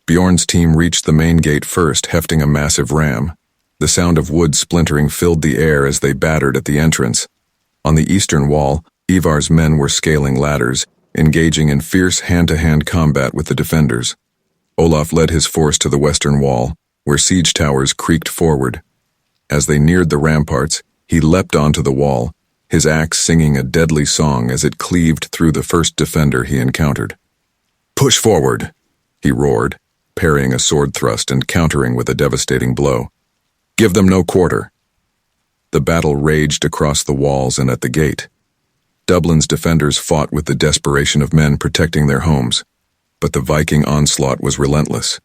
Bjorn's team reached the main gate first, hefting a massive ram. The sound of wood splintering filled the air as they battered at the entrance. On the eastern wall, Ivar's men were scaling ladders, engaging in fierce hand-to-hand combat with the defenders. Olaf led his force to the western wall, where siege towers creaked forward. As they neared the ramparts, he leapt onto the wall, his axe singing a deadly song as it cleaved through the first defender he encountered. "Push forward!" he roared, parrying a sword thrust and countering with a devastating blow. "Give them no quarter." The battle raged across the walls and at the gate. Dublin's defenders fought with the desperation of men protecting their homes, but the Viking onslaught was relentless.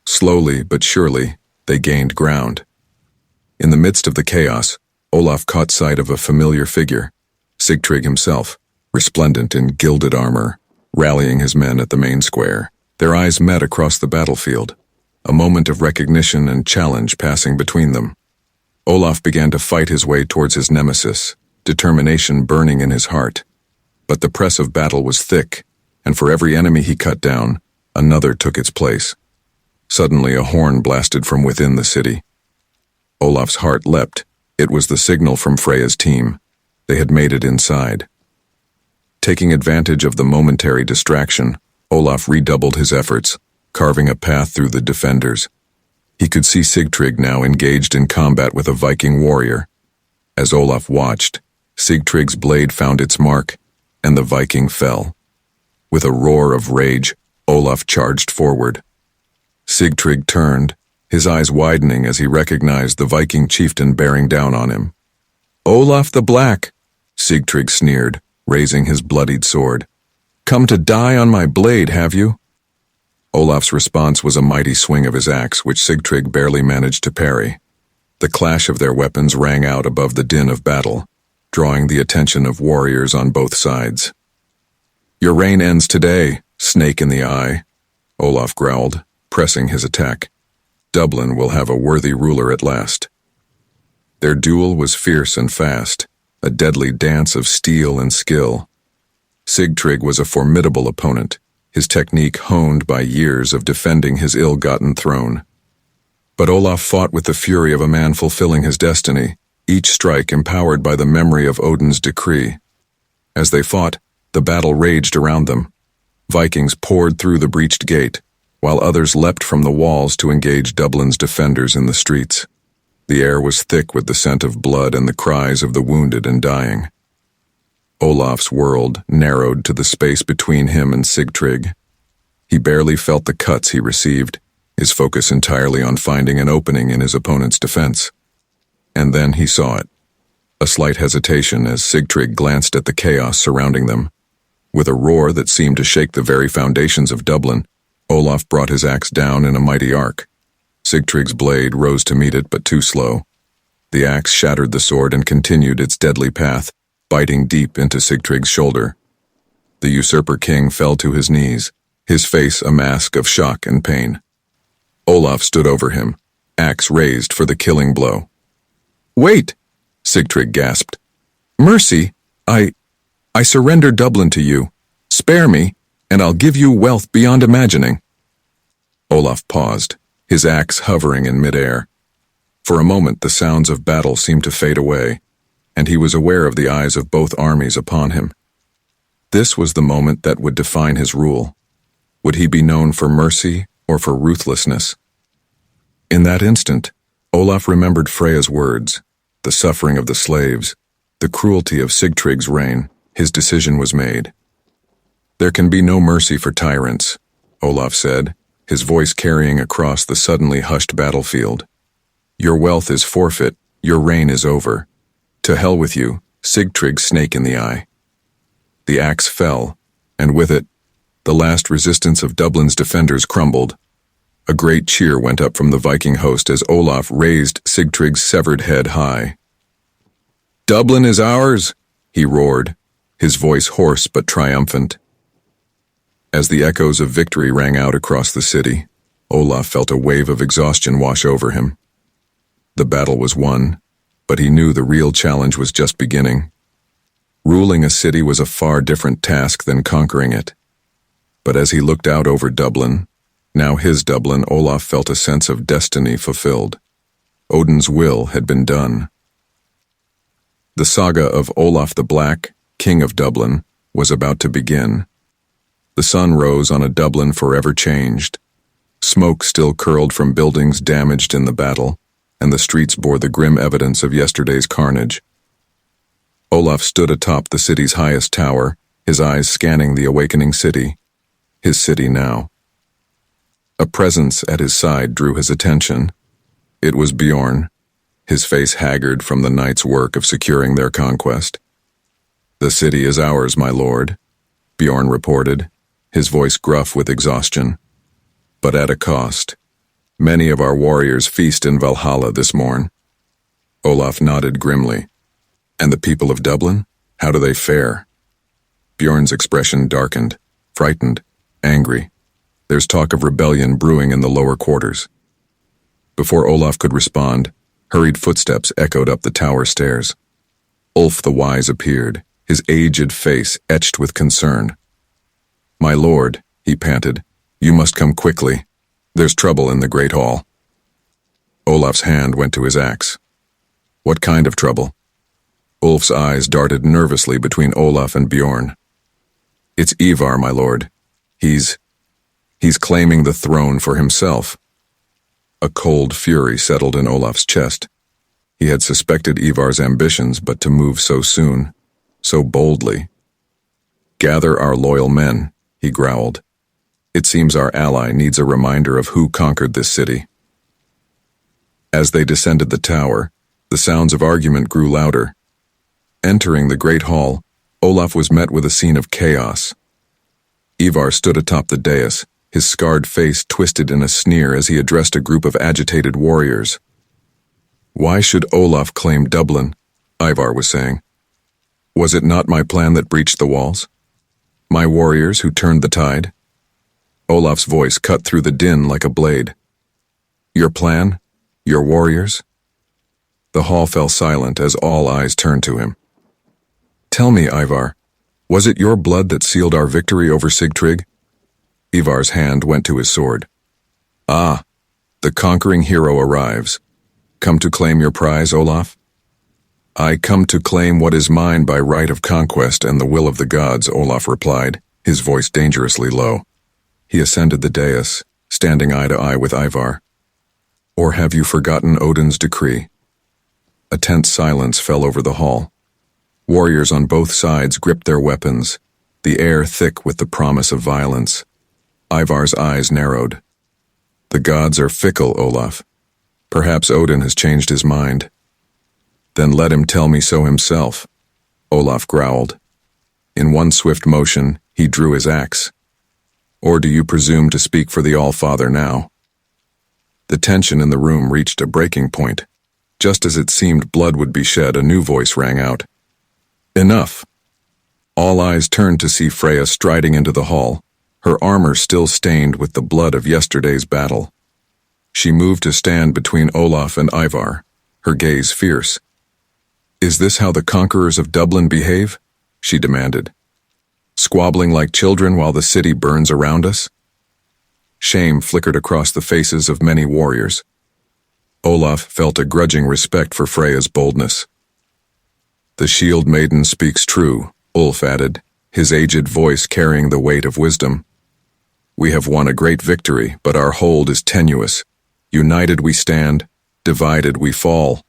Slowly but surely, they gained ground. In the midst of the chaos, Olaf caught sight of a familiar figure, Sigtrygg himself, resplendent in gilded armor, rallying his men at the main square. Their eyes met across the battlefield, a moment of recognition and challenge passing between them. Olaf began to fight his way towards his nemesis, determination burning in his heart. But the press of battle was thick, and for every enemy he cut down, another took its place. Suddenly a horn blasted from within the city. Olaf's heart leapt. It was the signal from Freya's team. They had made it inside. Taking advantage of the momentary distraction, Olaf redoubled his efforts, carving a path through the defenders. He could see Sigtrygg now engaged in combat with a Viking warrior. As Olaf watched, Sigtrygg's blade found its mark, and the Viking fell. With a roar of rage, Olaf charged forward. Sigtrygg turned, his eyes widening as he recognized the Viking chieftain bearing down on him. "Olaf the Black," Sigtrygg sneered, raising his bloodied sword. "Come to die on my blade, have you?" Olaf's response was a mighty swing of his axe, which Sigtrygg barely managed to parry. The clash of their weapons rang out above the din of battle, drawing the attention of warriors on both sides. "Your reign ends today, snake in the eye," Olaf growled, pressing his attack. "Dublin will have a worthy ruler at last." Their duel was fierce and fast, a deadly dance of steel and skill. Sigtrygg was a formidable opponent, his technique honed by years of defending his ill-gotten throne. But Olaf fought with the fury of a man fulfilling his destiny, each strike empowered by the memory of Odin's decree. As they fought, the battle raged around them. Vikings poured through the breached gate, while others leapt from the walls to engage Dublin's defenders in the streets. The air was thick with the scent of blood and the cries of the wounded and dying. Olaf's world narrowed to the space between him and Sigtrygg. He barely felt the cuts he received, his focus entirely on finding an opening in his opponent's defense. And then he saw it. A slight hesitation as Sigtrygg glanced at the chaos surrounding them. With a roar that seemed to shake the very foundations of Dublin, Olaf brought his axe down in a mighty arc. Sigtrygg's blade rose to meet it, but too slow. The axe shattered the sword and continued its deadly path, biting deep into Sigtrygg's shoulder. The usurper king fell to his knees, his face a mask of shock and pain. Olaf stood over him, axe raised for the killing blow. "Wait!" Sigtrygg gasped. "Mercy! I surrender Dublin to you. Spare me, and I'll give you wealth beyond imagining." Olaf paused, his axe hovering in midair. For a moment the sounds of battle seemed to fade away, and he was aware of the eyes of both armies upon him. This was the moment that would define his rule. Would he be known for mercy or for ruthlessness? In that instant, Olaf remembered Freya's words, the suffering of the slaves, the cruelty of Sigtrygg's reign. His decision was made. "There can be no mercy for tyrants," Olaf said, his voice carrying across the suddenly hushed battlefield. "Your wealth is forfeit, your reign is over. To hell with you, Sigtrygg snake in the eye." The axe fell, and with it, the last resistance of Dublin's defenders crumbled. A great cheer went up from the Viking host as Olaf raised Sigtrygg's severed head high. "Dublin is ours," he roared, his voice hoarse but triumphant. As the echoes of victory rang out across the city, Olaf felt a wave of exhaustion wash over him. The battle was won, but he knew the real challenge was just beginning. Ruling a city was a far different task than conquering it. But as he looked out over Dublin, now his Dublin, Olaf felt a sense of destiny fulfilled. Odin's will had been done. The saga of Olaf the Black, King of Dublin, was about to begin. The sun rose on a Dublin forever changed. Smoke still curled from buildings damaged in the battle, and the streets bore the grim evidence of yesterday's carnage. Olaf stood atop the city's highest tower, his eyes scanning the awakening city. His city now. A presence at his side drew his attention. It was Bjorn, his face haggard from the night's work of securing their conquest. "The city is ours, my lord," Bjorn reported, his voice gruff with exhaustion. "But at a cost. Many of our warriors feast in Valhalla this morn." Olaf nodded grimly. "And the people of Dublin? How do they fare?" Bjorn's expression darkened, frightened, angry. "There's talk of rebellion brewing in the lower quarters." Before Olaf could respond, hurried footsteps echoed up the tower stairs. Ulf the Wise appeared, his aged face etched with concern. "My lord," he panted, "you must come quickly. There's trouble in the Great Hall." Olaf's hand went to his axe. "What kind of trouble?" Ulf's eyes darted nervously between Olaf and Bjorn. "It's Ivar, my lord. He's claiming the throne for himself." A cold fury settled in Olaf's chest. He had suspected Ivar's ambitions, but to move so soon, so boldly. "Gather our loyal men," he growled. "It seems our ally needs a reminder of who conquered this city." As they descended the tower, the sounds of argument grew louder. Entering the great hall, Olaf was met with a scene of chaos. Ivar stood atop the dais, his scarred face twisted in a sneer as he addressed a group of agitated warriors. "Why should Olaf claim Dublin?" Ivar was saying. "Was it not my plan that breached the walls? My warriors who turned the tide?" Olaf's voice cut through the din like a blade. "Your plan? Your warriors?" The hall fell silent as all eyes turned to him. "Tell me, Ivar, was it your blood that sealed our victory over Sigtrig?" Ivar's hand went to his sword. "Ah, the conquering hero arrives. Come to claim your prize, Olaf?" "I come to claim what is mine by right of conquest and the will of the gods," Olaf replied, his voice dangerously low. He ascended the dais, standing eye to eye with Ivar. "Or have you forgotten Odin's decree?" A tense silence fell over the hall. Warriors on both sides gripped their weapons, the air thick with the promise of violence. Ivar's eyes narrowed. "The gods are fickle, Olaf. Perhaps Odin has changed his mind." "Then let him tell me so himself," Olaf growled. In one swift motion, he drew his axe. "Or do you presume to speak for the All-Father now?" The tension in the room reached a breaking point. Just as it seemed blood would be shed, a new voice rang out. "Enough!" All eyes turned to see Freya striding into the hall, her armor still stained with the blood of yesterday's battle. She moved to stand between Olaf and Ivar, her gaze fierce. "Is this how the conquerors of Dublin behave?" she demanded. "Squabbling like children while the city burns around us?" Shame flickered across the faces of many warriors. Olaf felt a grudging respect for Freya's boldness. "The shield maiden speaks true," Ulf added, his aged voice carrying the weight of wisdom. "We have won a great victory, but our hold is tenuous. United we stand, divided we fall."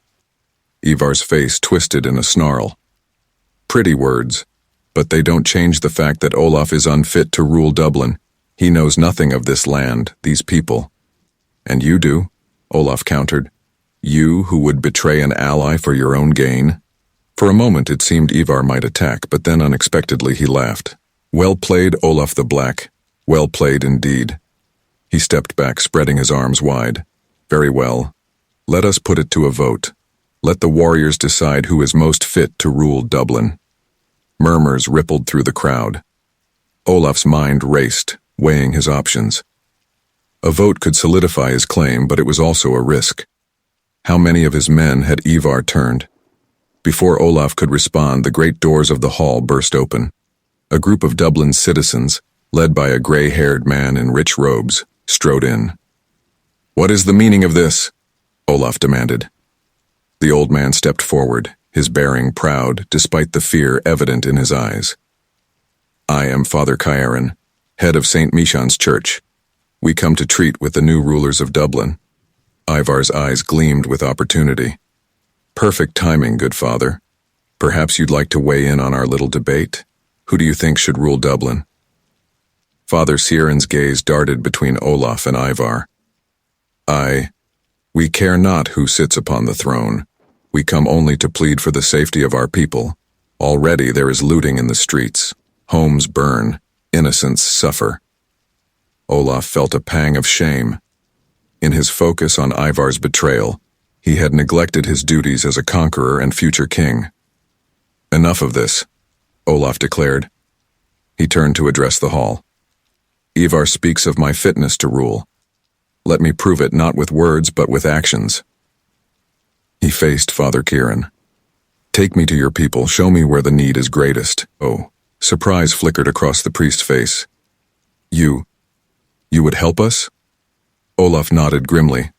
Ivar's face twisted in a snarl. "Pretty words, but they don't change the fact that Olaf is unfit to rule Dublin. He knows nothing of this land, these people." "And you do," Olaf countered. "You who would betray an ally for your own gain?" For a moment it seemed Ivar might attack, but then unexpectedly he laughed. "Well played, Olaf the Black. Well played indeed." He stepped back, spreading his arms wide. "Very well. Let us put it to a vote. Let the warriors decide who is most fit to rule Dublin." Murmurs rippled through the crowd. Olaf's mind raced, weighing his options. A vote could solidify his claim, but it was also a risk. How many of his men had Ivar turned? Before Olaf could respond, the great doors of the hall burst open. A group of Dublin's citizens, led by a gray-haired man in rich robes, strode in. "What is the meaning of this?" Olaf demanded. The old man stepped forward, his bearing proud, despite the fear evident in his eyes. "I am Father Ciaran, head of St. Mishan's Church. We come to treat with the new rulers of Dublin." Ivar's eyes gleamed with opportunity. "Perfect timing, good father. Perhaps you'd like to weigh in on our little debate? Who do you think should rule Dublin?" Father Ciaran's gaze darted between Olaf and Ivar. We care not who sits upon the throne. We come only to plead for the safety of our people. Already there is looting in the streets. Homes burn. Innocents suffer." Olaf felt a pang of shame. In his focus on Ivar's betrayal, he had neglected his duties as a conqueror and future king. "Enough of this," Olaf declared. He turned to address the hall. "Ivar speaks of my fitness to rule. Let me prove it not with words but with actions." He faced Father Ciaran. "Take me to your people, show me where the need is greatest." Oh, surprise flickered across the priest's face. You would help us?" Olaf nodded grimly.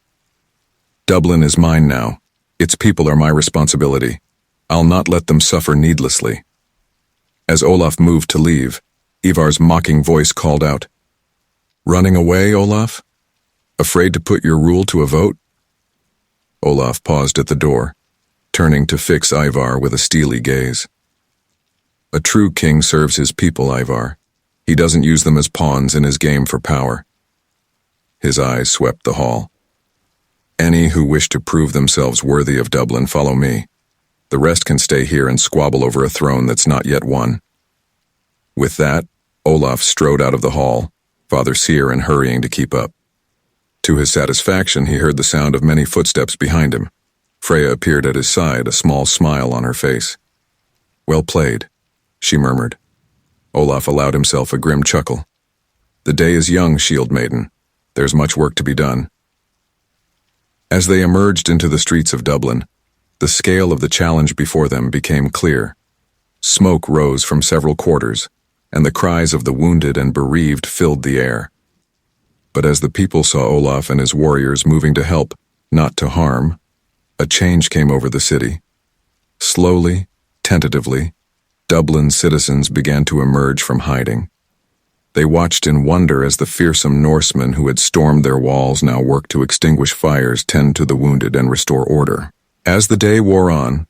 "Dublin is mine now. Its people are my responsibility. I'll not let them suffer needlessly." As Olaf moved to leave, Ivar's mocking voice called out, "Running away, Olaf? Afraid to put your rule to a vote?" Olaf paused at the door, turning to fix Ivar with a steely gaze. "A true king serves his people, Ivar. He doesn't use them as pawns in his game for power." His eyes swept the hall. Any who wish to prove themselves worthy of Dublin follow me. The rest can stay here and squabble over a throne that's not yet won." With that, Olaf strode out of the hall, Father Cyr hurrying to keep up. To his satisfaction, he heard the sound of many footsteps behind him. Freya appeared at his side, a small smile on her face. "Well played," she murmured. Olaf allowed himself a grim chuckle. "The day is young, Shield Maiden. There's much work to be done." As they emerged into the streets of Dublin, the scale of the challenge before them became clear. Smoke rose from several quarters, and the cries of the wounded and bereaved filled the air. But as the people saw Olaf and his warriors moving to help, not to harm, a change came over the city. Slowly, tentatively, Dublin's citizens began to emerge from hiding. They watched in wonder as the fearsome Norsemen who had stormed their walls now worked to extinguish fires, tend to the wounded, and restore order. As the day wore on,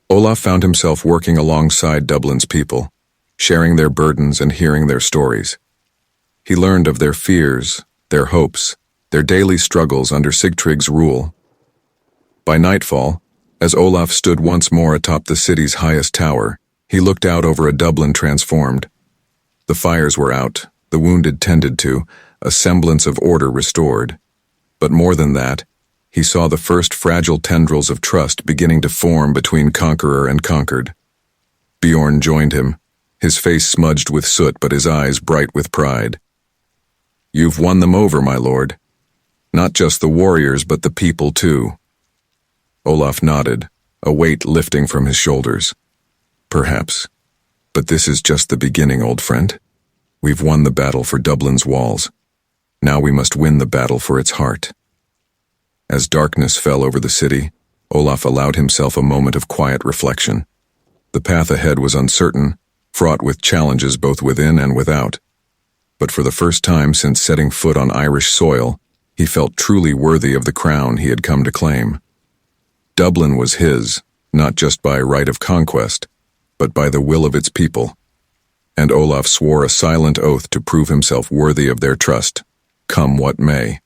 Olaf found himself working alongside Dublin's people, sharing their burdens and hearing their stories. He learned of their fears, their hopes, their daily struggles under Sigtrygg's rule. By nightfall, as Olaf stood once more atop the city's highest tower, he looked out over a Dublin transformed. The fires were out, the wounded tended to, a semblance of order restored. But more than that, he saw the first fragile tendrils of trust beginning to form between conqueror and conquered. Bjorn joined him, his face smudged with soot but his eyes bright with pride. "You've won them over, my lord. Not just the warriors, but the people too." Olaf nodded, a weight lifting from his shoulders. "Perhaps. But this is just the beginning, old friend. We've won the battle for Dublin's walls. Now we must win the battle for its heart." As darkness fell over the city, Olaf allowed himself a moment of quiet reflection. The path ahead was uncertain, fraught with challenges both within and without. But for the first time since setting foot on Irish soil, he felt truly worthy of the crown he had come to claim. Dublin was his, not just by right of conquest, but by the will of its people. And Olaf swore a silent oath to prove himself worthy of their trust, come what may.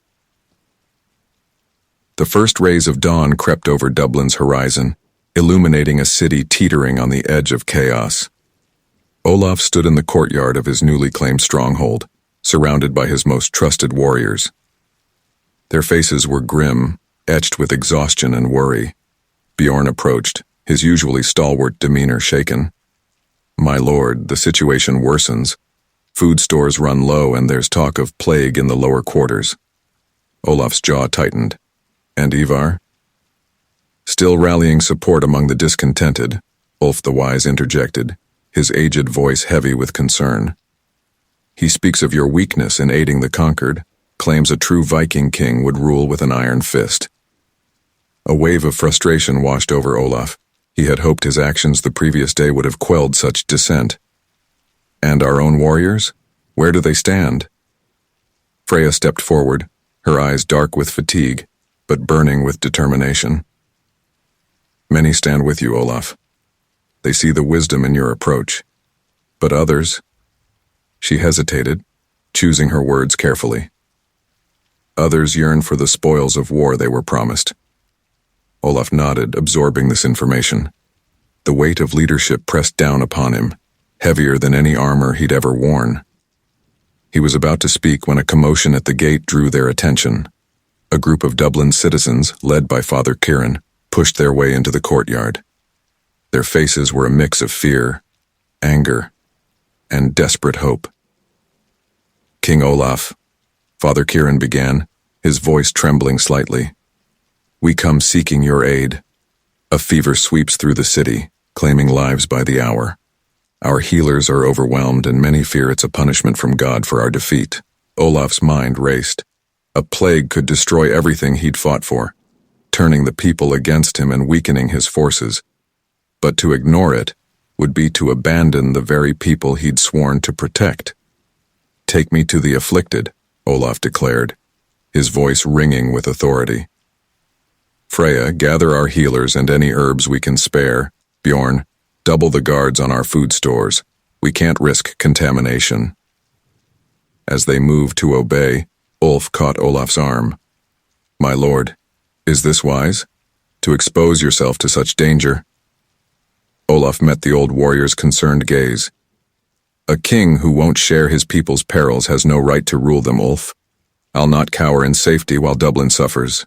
The first rays of dawn crept over Dublin's horizon, illuminating a city teetering on the edge of chaos. Olaf stood in the courtyard of his newly claimed stronghold, surrounded by his most trusted warriors. Their faces were grim, etched with exhaustion and worry. Bjorn approached, his usually stalwart demeanor shaken. "My lord, the situation worsens. Food stores run low and there's talk of plague in the lower quarters." Olaf's jaw tightened. "And Ivar?" Still rallying support among the discontented, Ulf the Wise interjected, his aged voice heavy with concern. "He speaks of your weakness in aiding the conquered, claims a true Viking king would rule with an iron fist." A wave of frustration washed over Olaf. He had hoped his actions the previous day would have quelled such dissent. "And our own warriors? Where do they stand?" Freya stepped forward, her eyes dark with fatigue, but burning with determination. "Many stand with you, Olaf. They see the wisdom in your approach. But others—" She hesitated, choosing her words carefully. "Others yearn for the spoils of war they were promised." Olaf nodded, absorbing this information. The weight of leadership pressed down upon him, heavier than any armor he'd ever worn. He was about to speak when a commotion at the gate drew their attention. A group of Dublin citizens, led by Father Cyr, pushed their way into the courtyard. Their faces were a mix of fear, anger, and desperate hope. "King Olaf," Father Cyr began, his voice trembling slightly. "We come seeking your aid. A fever sweeps through the city, claiming lives by the hour. Our healers are overwhelmed and many fear it's a punishment from God for our defeat." Olaf's mind raced. A plague could destroy everything he'd fought for, turning the people against him and weakening his forces. But to ignore it would be to abandon the very people he'd sworn to protect. "Take me to the afflicted," Olaf declared, his voice ringing with authority. "Freya, gather our healers and any herbs we can spare. Bjorn, double the guards on our food stores. We can't risk contamination." As they moved to obey, Ulf caught Olaf's arm. "My lord, Is this wise? To expose yourself to such danger? Olaf met the old warrior's concerned gaze. A king who won't share his people's perils has no right to rule them, Ulf. I'll not cower in safety while Dublin suffers.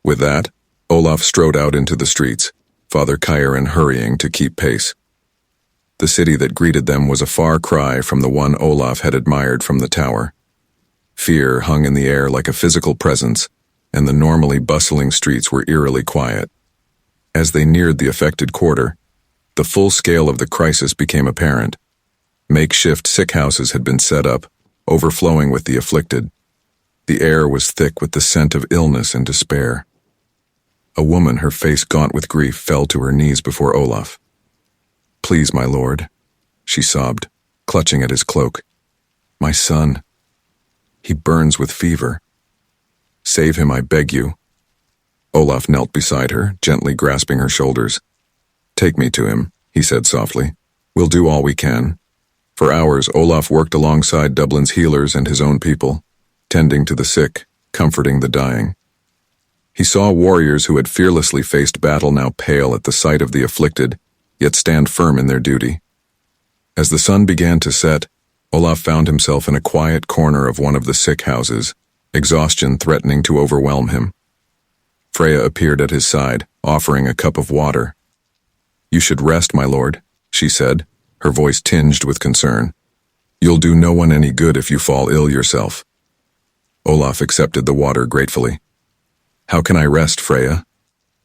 With that, Olaf strode out into the streets, Father Kyron hurrying to keep pace. The city that greeted them was a far cry from the one Olaf had admired from the tower. Fear hung in the air like a physical presence, and the normally bustling streets were eerily quiet. As they neared the affected quarter, the full scale of the crisis became apparent. Makeshift sick houses had been set up, overflowing with the afflicted. The air was thick with the scent of illness and despair. A woman, her face gaunt with grief, fell to her knees before Olaf. "Please, my lord," she sobbed, clutching at his cloak. "My son. He burns with fever. Save him, I beg you." Olaf knelt beside her, gently grasping her shoulders. "Take me to him," he said softly. "We'll do all we can." For hours, Olaf worked alongside Dublin's healers and his own people, tending to the sick, comforting the dying. He saw warriors who had fearlessly faced battle now pale at the sight of the afflicted, yet stand firm in their duty. As the sun began to set, Olaf found himself in a quiet corner of one of the sick houses, exhaustion threatening to overwhelm him. Freya appeared at his side, offering a cup of water. "You should rest, my lord," she said, her voice tinged with concern. "You'll do no one any good if you fall ill yourself." Olaf accepted the water gratefully. "How can I rest, Freya?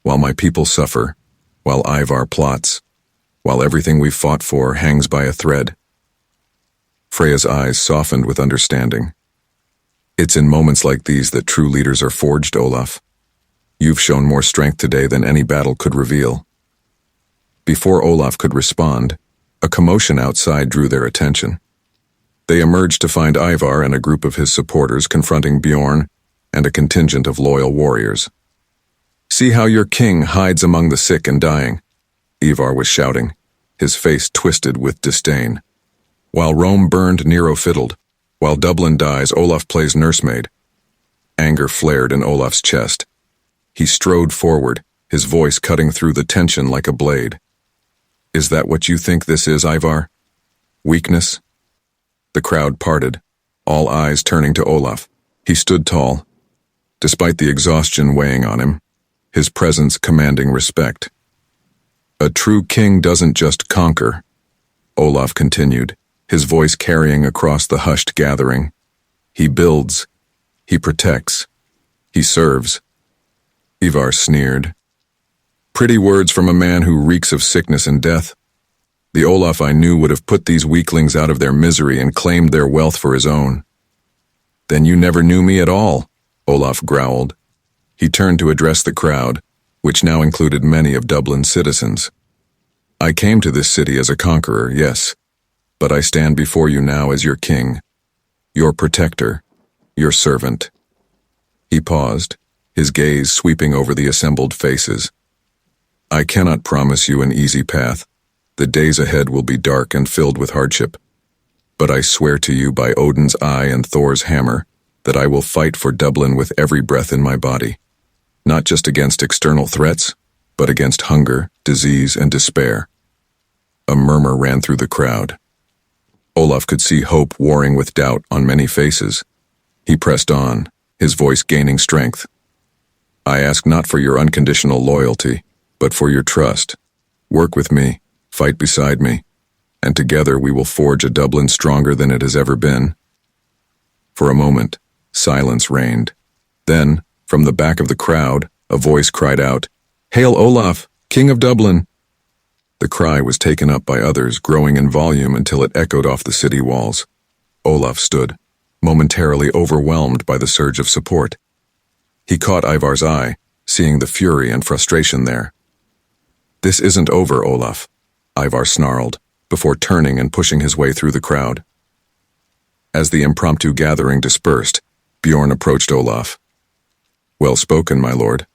While my people suffer, while Ivar plots, while everything we've fought for hangs by a thread." Freya's eyes softened with understanding. "It's in moments like these that true leaders are forged, Olaf. You've shown more strength today than any battle could reveal." Before Olaf could respond, a commotion outside drew their attention. They emerged to find Ivar and a group of his supporters confronting Bjorn and a contingent of loyal warriors. "See how your king hides among the sick and dying," Ivar was shouting, his face twisted with disdain. "While Rome burned, Nero fiddled. While Dublin dies, Olaf plays nursemaid." Anger flared in Olaf's chest. He strode forward, his voice cutting through the tension like a blade. "Is that what you think this is, Ivar? Weakness?" The crowd parted, all eyes turning to Olaf. He stood tall, despite the exhaustion weighing on him, his presence commanding respect. "A true king doesn't just conquer," Olaf continued, his voice carrying across the hushed gathering. "He builds, he protects, he serves." Ivar sneered. "Pretty words from a man who reeks of sickness and death. The Olaf I knew would have put these weaklings out of their misery and claimed their wealth for his own." "Then you never knew me at all," Olaf growled. He turned to address the crowd, which now included many of Dublin's citizens. "I came to this city as a conqueror, yes, but I stand before you now as your king, your protector, your servant." He paused, his gaze sweeping over the assembled faces. "I cannot promise you an easy path. The days ahead will be dark and filled with hardship. But I swear to you by Odin's eye and Thor's hammer that I will fight for Dublin with every breath in my body, not just against external threats, but against hunger, disease, and despair." A murmur ran through the crowd. Olaf could see hope warring with doubt on many faces. He pressed on, his voice gaining strength. "I ask not for your unconditional loyalty, but for your trust. Work with me, fight beside me, and together we will forge a Dublin stronger than it has ever been." For a moment, silence reigned. Then, from the back of the crowd, a voice cried out, "Hail Olaf, King of Dublin!" The cry was taken up by others, growing in volume until it echoed off the city walls. Olaf stood, momentarily overwhelmed by the surge of support. He caught Ivar's eye, seeing the fury and frustration there. "This isn't over, Olaf," Ivar snarled, before turning and pushing his way through the crowd. As the impromptu gathering dispersed, Bjorn approached Olaf. "Well spoken, my lord,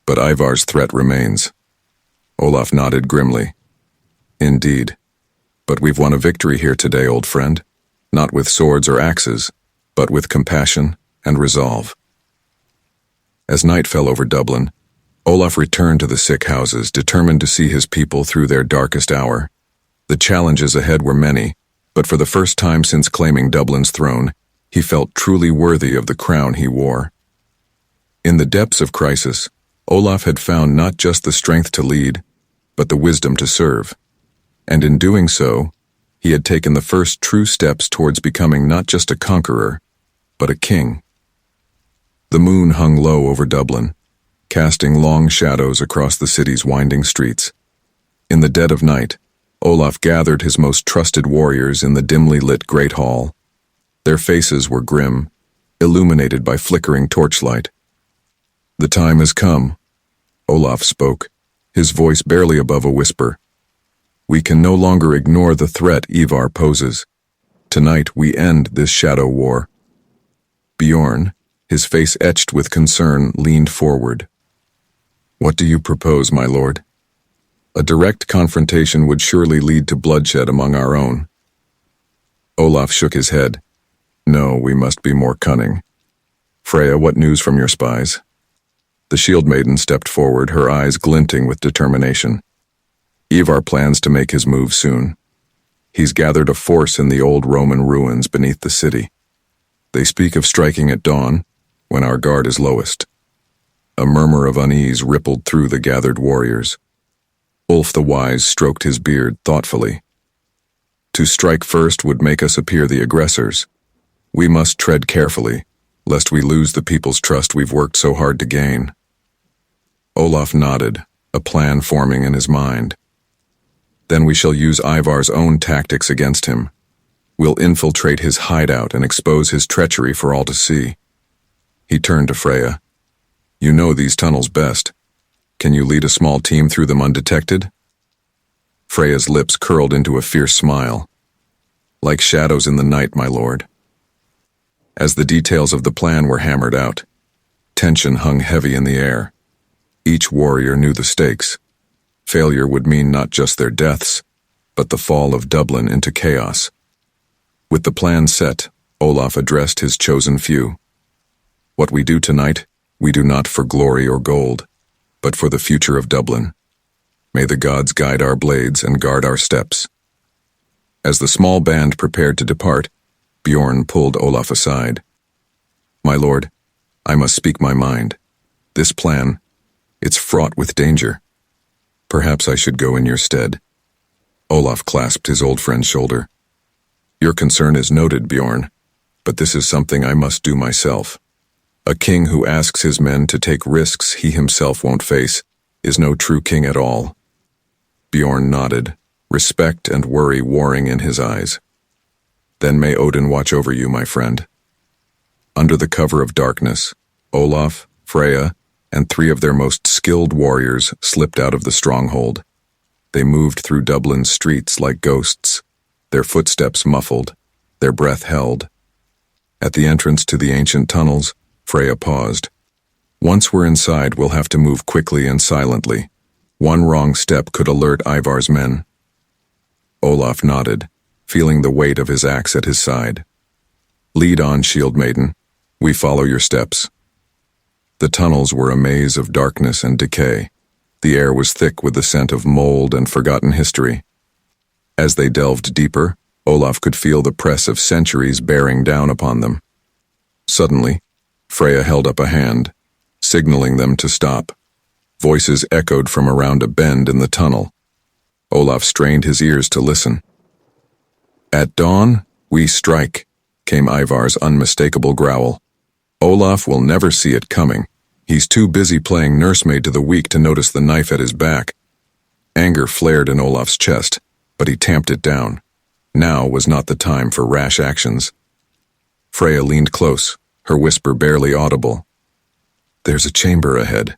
but Ivar's threat remains." Olaf nodded grimly. "Indeed, but we've won a victory here today, old friend, not with swords or axes, but with compassion and resolve." As night fell over Dublin, Olaf returned to the sick houses, determined to see his people through their darkest hour. The challenges ahead were many, but for the first time since claiming Dublin's throne, he felt truly worthy of the crown he wore. In the depths of crisis, Olaf had found not just the strength to lead, but the wisdom to serve. And in doing so, he had taken the first true steps towards becoming not just a conqueror, but a king. The moon hung low over Dublin, casting long shadows across the city's winding streets. In the dead of night, Olaf gathered his most trusted warriors in the dimly lit Great Hall. Their faces were grim, illuminated by flickering torchlight. "The time has come," Olaf spoke, his voice barely above a whisper. "We can no longer ignore the threat Ivar poses. Tonight we end this shadow war." Bjorn, his face etched with concern, leaned forward. "What do you propose, my lord?" "A direct confrontation would surely lead to bloodshed among our own." Olaf shook his head. "No, we must be more cunning. Freya, what news from your spies?" The shield maiden stepped forward, her eyes glinting with determination. "Ivar plans to make his move soon. He's gathered a force in the old Roman ruins beneath the city. They speak of striking at dawn, when our guard is lowest." A murmur of unease rippled through the gathered warriors. Ulf the Wise stroked his beard thoughtfully. "To strike first would make us appear the aggressors. We must tread carefully, lest we lose the people's trust we've worked so hard to gain." Olaf nodded, a plan forming in his mind. "Then we shall use Ivar's own tactics against him. We'll infiltrate his hideout and expose his treachery for all to see." He turned to Freya. "You know these tunnels best. Can you lead a small team through them undetected?" Freya's lips curled into a fierce smile. "Like shadows in the night, my lord." As the details of the plan were hammered out, tension hung heavy in the air. Each warrior knew the stakes. Failure would mean not just their deaths, but the fall of Dublin into chaos. With the plan set, Olaf addressed his chosen few. "What we do tonight, we do not for glory or gold, but for the future of Dublin. May the gods guide our blades and guard our steps." As the small band prepared to depart, Bjorn pulled Olaf aside. "My lord, I must speak my mind. This plan, it's fraught with danger. Perhaps I should go in your stead." Olaf clasped his old friend's shoulder. "Your concern is noted, Bjorn, but this is something I must do myself. A king who asks his men to take risks he himself won't face is no true king at all." Bjorn nodded, respect and worry warring in his eyes. "Then may Odin watch over you, my friend." Under the cover of darkness, Olaf, Freya, and 3 of their most skilled warriors slipped out of the stronghold. They moved through Dublin's streets like ghosts, their footsteps muffled, their breath held. At the entrance to the ancient tunnels, Freya paused. "Once we're inside, we'll have to move quickly and silently. One wrong step could alert Ivar's men." Olaf nodded, feeling the weight of his axe at his side. "Lead on, shield maiden. We follow your steps." The tunnels were a maze of darkness and decay. The air was thick with the scent of mold and forgotten history. As they delved deeper, Olaf could feel the press of centuries bearing down upon them. Suddenly, Freya held up a hand, signaling them to stop. Voices echoed from around a bend in the tunnel. Olaf strained his ears to listen. "At dawn, we strike," came Ivar's unmistakable growl. Olaf will never see it coming. He's too busy playing nursemaid to the weak to notice the knife at his back. Anger flared in Olaf's chest, but he tamped it down. Now was not the time for rash actions. Freya leaned close, her whisper barely audible. "There's a chamber ahead.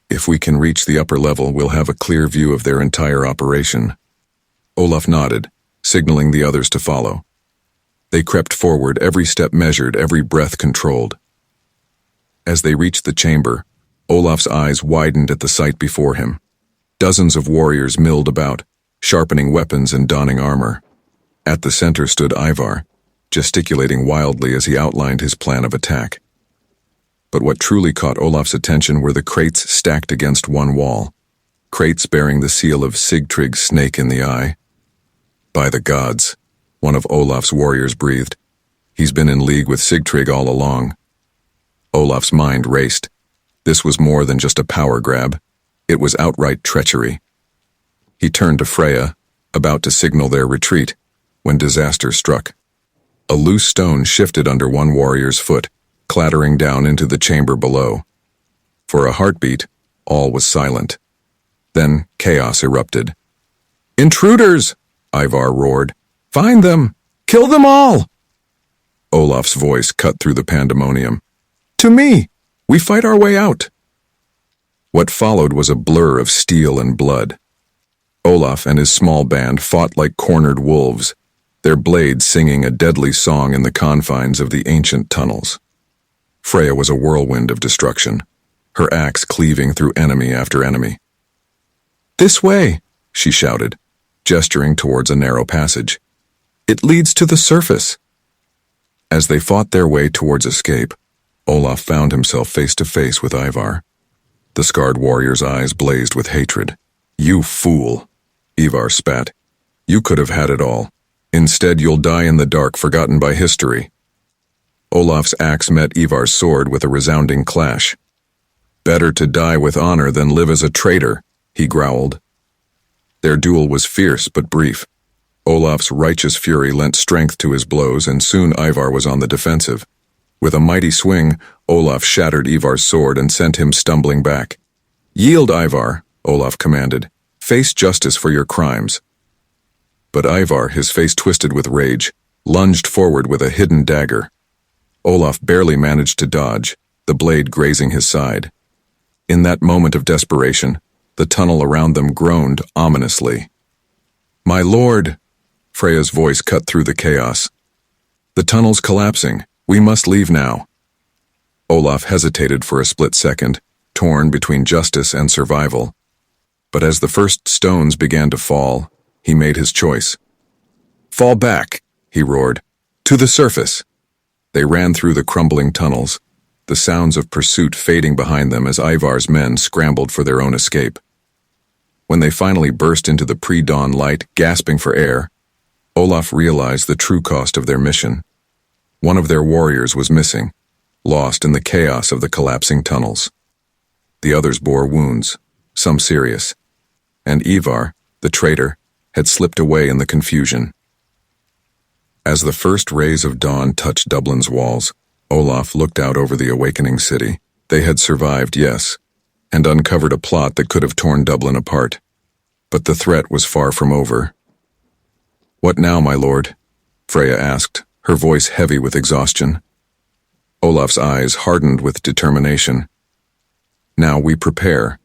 If we can reach the upper level, we'll have a clear view of their entire operation." Olaf nodded, signaling the others to follow. They crept forward, every step measured, every breath controlled. As they reached the chamber, Olaf's eyes widened at the sight before him. Dozens of warriors milled about, sharpening weapons and donning armor. At the center stood Ivar, gesticulating wildly as he outlined his plan of attack. But what truly caught Olaf's attention were the crates stacked against one wall. Crates bearing the seal of Sigtrygg's snake in the eye. By the gods, one of Olaf's warriors breathed. He's been in league with Sigtrygg all along. Olaf's mind raced. This was more than just a power grab. It was outright treachery. He turned to Freya, about to signal their retreat, when disaster struck. A loose stone shifted under one warrior's foot, clattering down into the chamber below. For a heartbeat, all was silent. Then chaos erupted. "Intruders!" Ivar roared. "Find them! Kill them all!" Olaf's voice cut through the pandemonium. "To me! We fight our way out!" What followed was a blur of steel and blood. Olaf and his small band fought like cornered wolves, their blades singing a deadly song in the confines of the ancient tunnels. Freya was a whirlwind of destruction, her axe cleaving through enemy after enemy. "This way," she shouted, gesturing towards a narrow passage. "It leads to the surface." As they fought their way towards escape, Olaf found himself face to face with Ivar. The scarred warrior's eyes blazed with hatred. "You fool," Ivar spat. "You could have had it all. Instead, you'll die in the dark, forgotten by history." Olaf's axe met Ivar's sword with a resounding clash. "Better to die with honor than live as a traitor," he growled. Their duel was fierce but brief. Olaf's righteous fury lent strength to his blows, and soon Ivar was on the defensive. With a mighty swing, Olaf shattered Ivar's sword and sent him stumbling back. "Yield, Ivar," Olaf commanded. "Face justice for your crimes." But Ivar, his face twisted with rage, lunged forward with a hidden dagger. Olaf barely managed to dodge, the blade grazing his side. In that moment of desperation, the tunnel around them groaned ominously. "My lord!" Freya's voice cut through the chaos. "The tunnel's collapsing. We must leave now." Olaf hesitated for a split second, torn between justice and survival. But as the first stones began to fall, he made his choice. "Fall back," he roared. "To the surface." They ran through the crumbling tunnels, the sounds of pursuit fading behind them as Ivar's men scrambled for their own escape. When they finally burst into the pre-dawn light, gasping for air, Olaf realized the true cost of their mission. One of their warriors was missing, lost in the chaos of the collapsing tunnels. The others bore wounds, some serious, and Ivar, the traitor, had slipped away in the confusion. As the first rays of dawn touched Dublin's walls, Olaf looked out over the awakening city. They had survived, yes, and uncovered a plot that could have torn Dublin apart. But the threat was far from over. "What now, my lord?" Freya asked, her voice heavy with exhaustion. Olaf's eyes hardened with determination. "Now we prepare.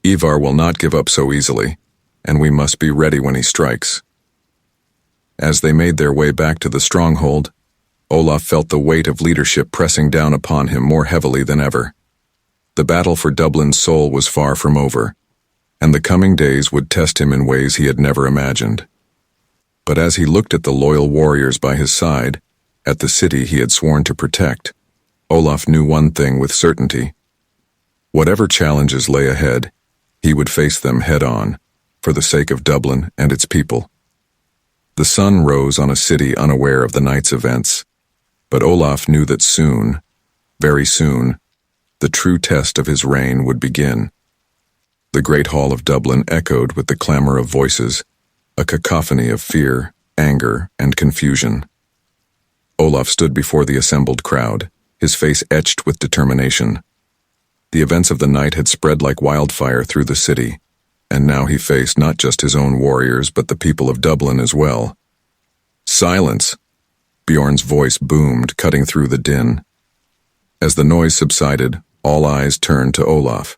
Ivar will not give up so easily, and we must be ready when he strikes." As they made their way back to the stronghold, Olaf felt the weight of leadership pressing down upon him more heavily than ever. The battle for Dublin's soul was far from over, and the coming days would test him in ways he had never imagined. But as he looked at the loyal warriors by his side, at the city he had sworn to protect, Olaf knew one thing with certainty. Whatever challenges lay ahead, he would face them head-on, for the sake of Dublin and its people. The sun rose on a city unaware of the night's events, but Olaf knew that soon, very soon, the true test of his reign would begin. The great hall of Dublin echoed with the clamor of voices, a cacophony of fear, anger, and confusion. Olaf stood before the assembled crowd, his face etched with determination. The events of the night had spread like wildfire through the city, and now he faced not just his own warriors but the people of Dublin as well. "Silence!" Bjorn's voice boomed, cutting through the din. As the noise subsided, all eyes turned to Olaf.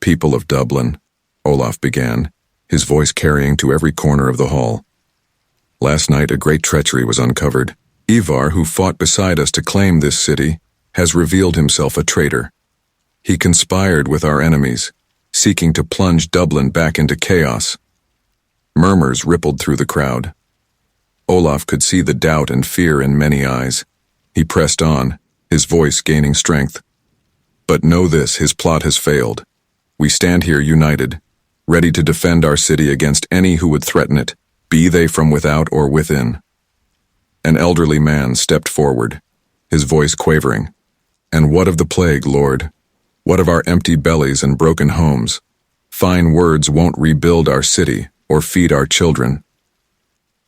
"People of Dublin," Olaf began, his voice carrying to every corner of the hall. "Last night a great treachery was uncovered. Ivar, who fought beside us to claim this city, has revealed himself a traitor. He conspired with our enemies, seeking to plunge Dublin back into chaos." Murmurs rippled through the crowd. Olaf could see the doubt and fear in many eyes. He pressed on, his voice gaining strength. But know this, his plot has failed. We stand here united, ready to defend our city against any who would threaten it, be they from without or within. An elderly man stepped forward, his voice quavering. And what of the plague, Lord? What of our empty bellies and broken homes? Fine words won't rebuild our city or feed our children.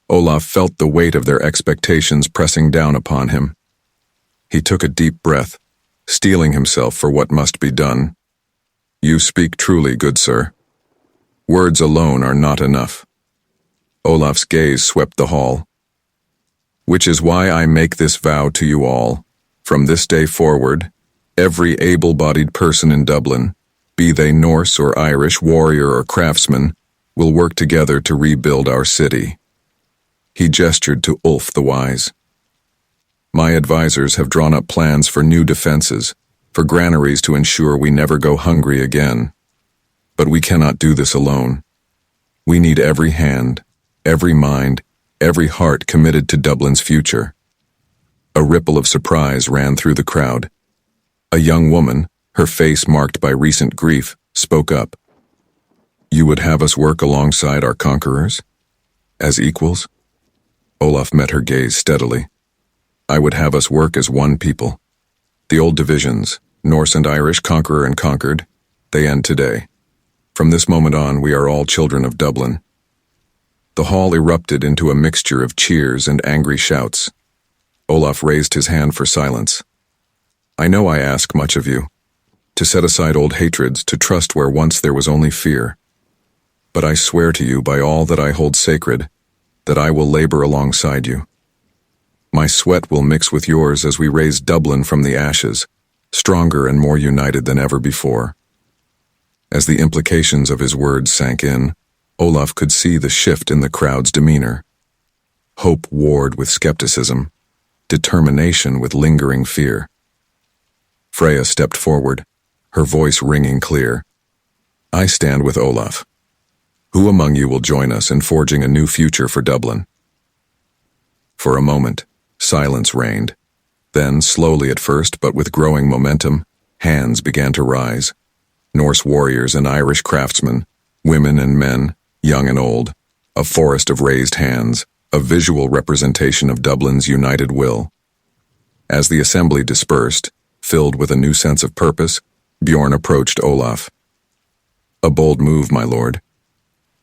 Olaf felt the weight of their expectations pressing down upon him. He took a deep breath, steeling himself for what must be done. You speak truly, good sir. Words alone are not enough. Olaf's gaze swept the hall. Which is why I make this vow to you all. From this day forward, every able-bodied person in Dublin, be they Norse or Irish, warrior or craftsman, will work together to rebuild our city. He gestured to Ulf the Wise. My advisors have drawn up plans for new defenses, for granaries to ensure we never go hungry again. But we cannot do this alone. We need every hand, every mind, every heart committed to Dublin's future. A ripple of surprise ran through the crowd. A young woman, her face marked by recent grief, spoke up. You would have us work alongside our conquerors? As equals? Olaf met her gaze steadily. I would have us work as one people. The old divisions, Norse and Irish, conqueror and conquered, they end today. From this moment on, we are all children of Dublin. The hall erupted into a mixture of cheers and angry shouts. Olaf raised his hand for silence. I know I ask much of you, to set aside old hatreds, to trust where once there was only fear. But I swear to you by all that I hold sacred, that I will labor alongside you. My sweat will mix with yours as we raise Dublin from the ashes, stronger and more united than ever before. As the implications of his words sank in, Olaf could see the shift in the crowd's demeanor. Hope warred with skepticism, determination with lingering fear. Freya stepped forward, her voice ringing clear. I stand with Olaf. Who among you will join us in forging a new future for Dublin? For a moment, silence reigned. Then, slowly at first, but with growing momentum, hands began to rise. Norse warriors and Irish craftsmen, women and men, young and old, a forest of raised hands, a visual representation of Dublin's united will. As the assembly dispersed, filled with a new sense of purpose, Bjorn approached Olaf. A bold move, my lord.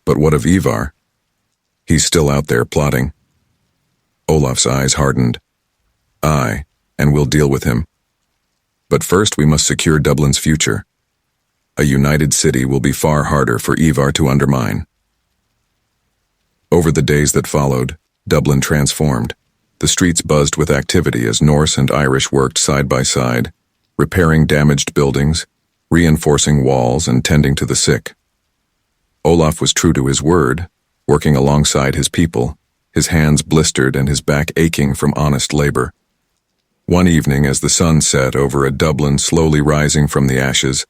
But what of Ivar? He's still out there plotting. Olaf's eyes hardened. Aye, and we'll deal with him. But first we must secure Dublin's future. A united city will be far harder for Ivar to undermine. Over the days that followed, Dublin transformed. The streets buzzed with activity as Norse and Irish worked side by side, repairing damaged buildings, reinforcing walls, and tending to the sick. Olaf was true to his word, working alongside his people, his hands blistered and his back aching from honest labor. One evening, as the sun set over a Dublin slowly rising from the ashes,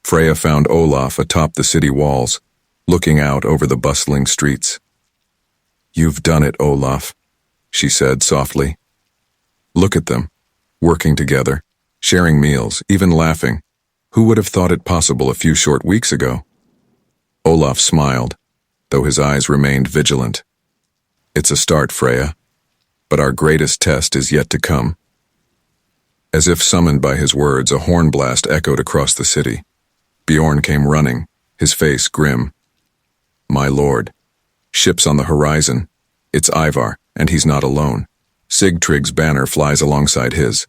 Freya found Olaf atop the city walls, looking out over the bustling streets. You've done it, Olaf, she said softly. Look at them, working together, sharing meals, even laughing. Who would have thought it possible a few short weeks ago? Olaf smiled, though his eyes remained vigilant. It's a start, Freya, but our greatest test is yet to come. As if summoned by his words, a horn blast echoed across the city. Bjorn came running, his face grim. My lord, ships on the horizon. It's Ivar, and he's not alone. Sigtrygg's banner flies alongside his.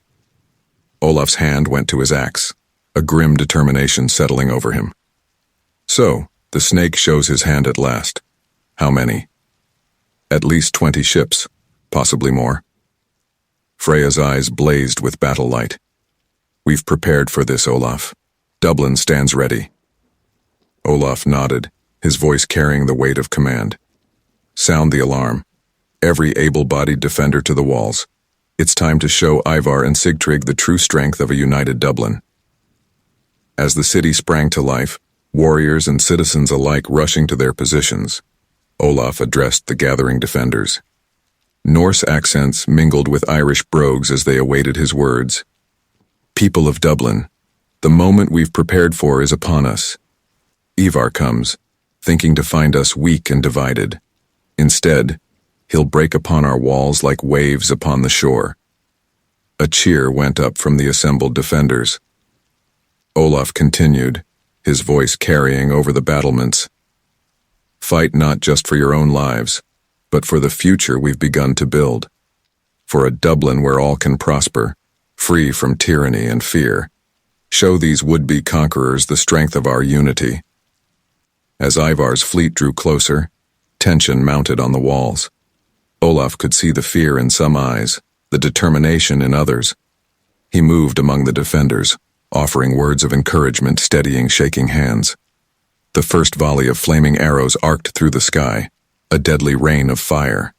Olaf's hand went to his axe, a grim determination settling over him. So, the snake shows his hand at last. How many? At least 20 ships, possibly more. Freya's eyes blazed with battle light. We've prepared for this, Olaf. Dublin stands ready. Olaf nodded, his voice carrying the weight of command. Sound the alarm. Every able-bodied defender to the walls. It's time to show Ivar and Sigtrygg the true strength of a united Dublin. As the city sprang to life, warriors and citizens alike rushing to their positions, Olaf addressed the gathering defenders. Norse accents mingled with Irish brogues as they awaited his words. People of Dublin, the moment we've prepared for is upon us. Ivar comes, thinking to find us weak and divided. Instead, he'll break upon our walls like waves upon the shore. A cheer went up from the assembled defenders. Olaf continued, his voice carrying over the battlements. Fight not just for your own lives, but for the future we've begun to build. For a Dublin where all can prosper, free from tyranny and fear. Show these would-be conquerors the strength of our unity. As Ivar's fleet drew closer, tension mounted on the walls. Olaf could see the fear in some eyes, the determination in others. He moved among the defenders, offering words of encouragement, steadying shaking hands. The first volley of flaming arrows arced through the sky, a deadly rain of fire.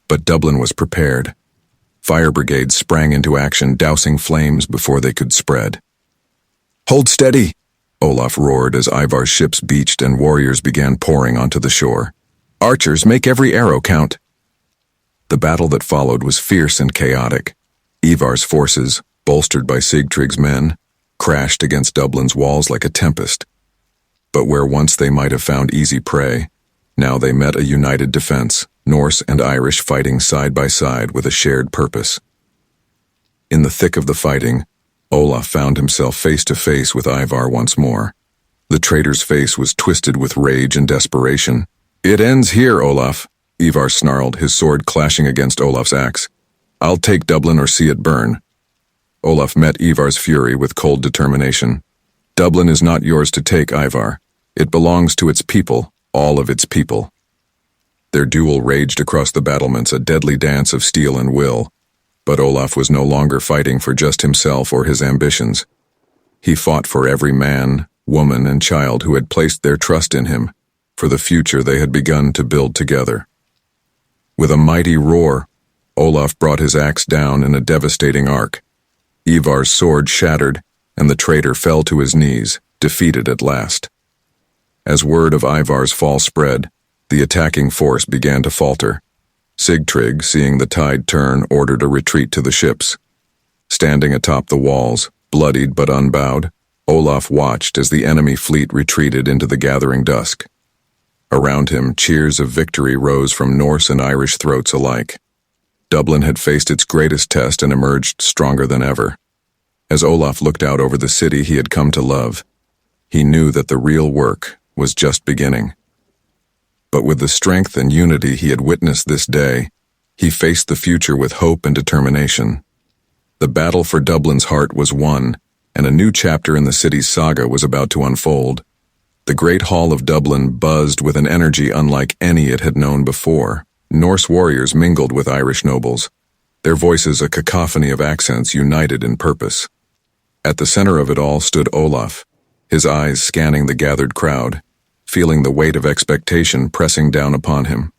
But Dublin was prepared. Fire brigades sprang into action, dousing flames before they could spread. "Hold steady!" Olaf roared as Ivar's ships beached and warriors began pouring onto the shore. "Archers, make every arrow count!" The battle that followed was fierce and chaotic. Ivar's forces, bolstered by Sigtrygg's men, crashed against Dublin's walls like a tempest. But where once they might have found easy prey, now they met a united defense, Norse and Irish fighting side by side with a shared purpose. In the thick of the fighting, Olaf found himself face to face with Ivar once more. The traitor's face was twisted with rage and desperation. "It ends here, Olaf," Ivar snarled, his sword clashing against Olaf's axe. "I'll take Dublin or see it burn." Olaf met Ivar's fury with cold determination. "Dublin is not yours to take, Ivar. It belongs to its people, all of its people." Their duel raged across the battlements, a deadly dance of steel and will. But Olaf was no longer fighting for just himself or his ambitions. He fought for every man, woman, and child who had placed their trust in him, for the future they had begun to build together. With a mighty roar, Olaf brought his axe down in a devastating arc. Ivar's sword shattered, and the traitor fell to his knees, defeated at last. As word of Ivar's fall spread, the attacking force began to falter. Sigtrygg, seeing the tide turn, ordered a retreat to the ships. Standing atop the walls, bloodied but unbowed, Olaf watched as the enemy fleet retreated into the gathering dusk. Around him, cheers of victory rose from Norse and Irish throats alike. Dublin had faced its greatest test and emerged stronger than ever. As Olaf looked out over the city he had come to love, he knew that the real work was just beginning. But with the strength and unity he had witnessed this day, he faced the future with hope and determination. The battle for Dublin's heart was won, and a new chapter in the city's saga was about to unfold. The great hall of Dublin buzzed with an energy unlike any it had known before. Norse warriors mingled with Irish nobles, their voices a cacophony of accents united in purpose. At the center of it all stood Olaf, his eyes scanning the gathered crowd, feeling the weight of expectation pressing down upon him.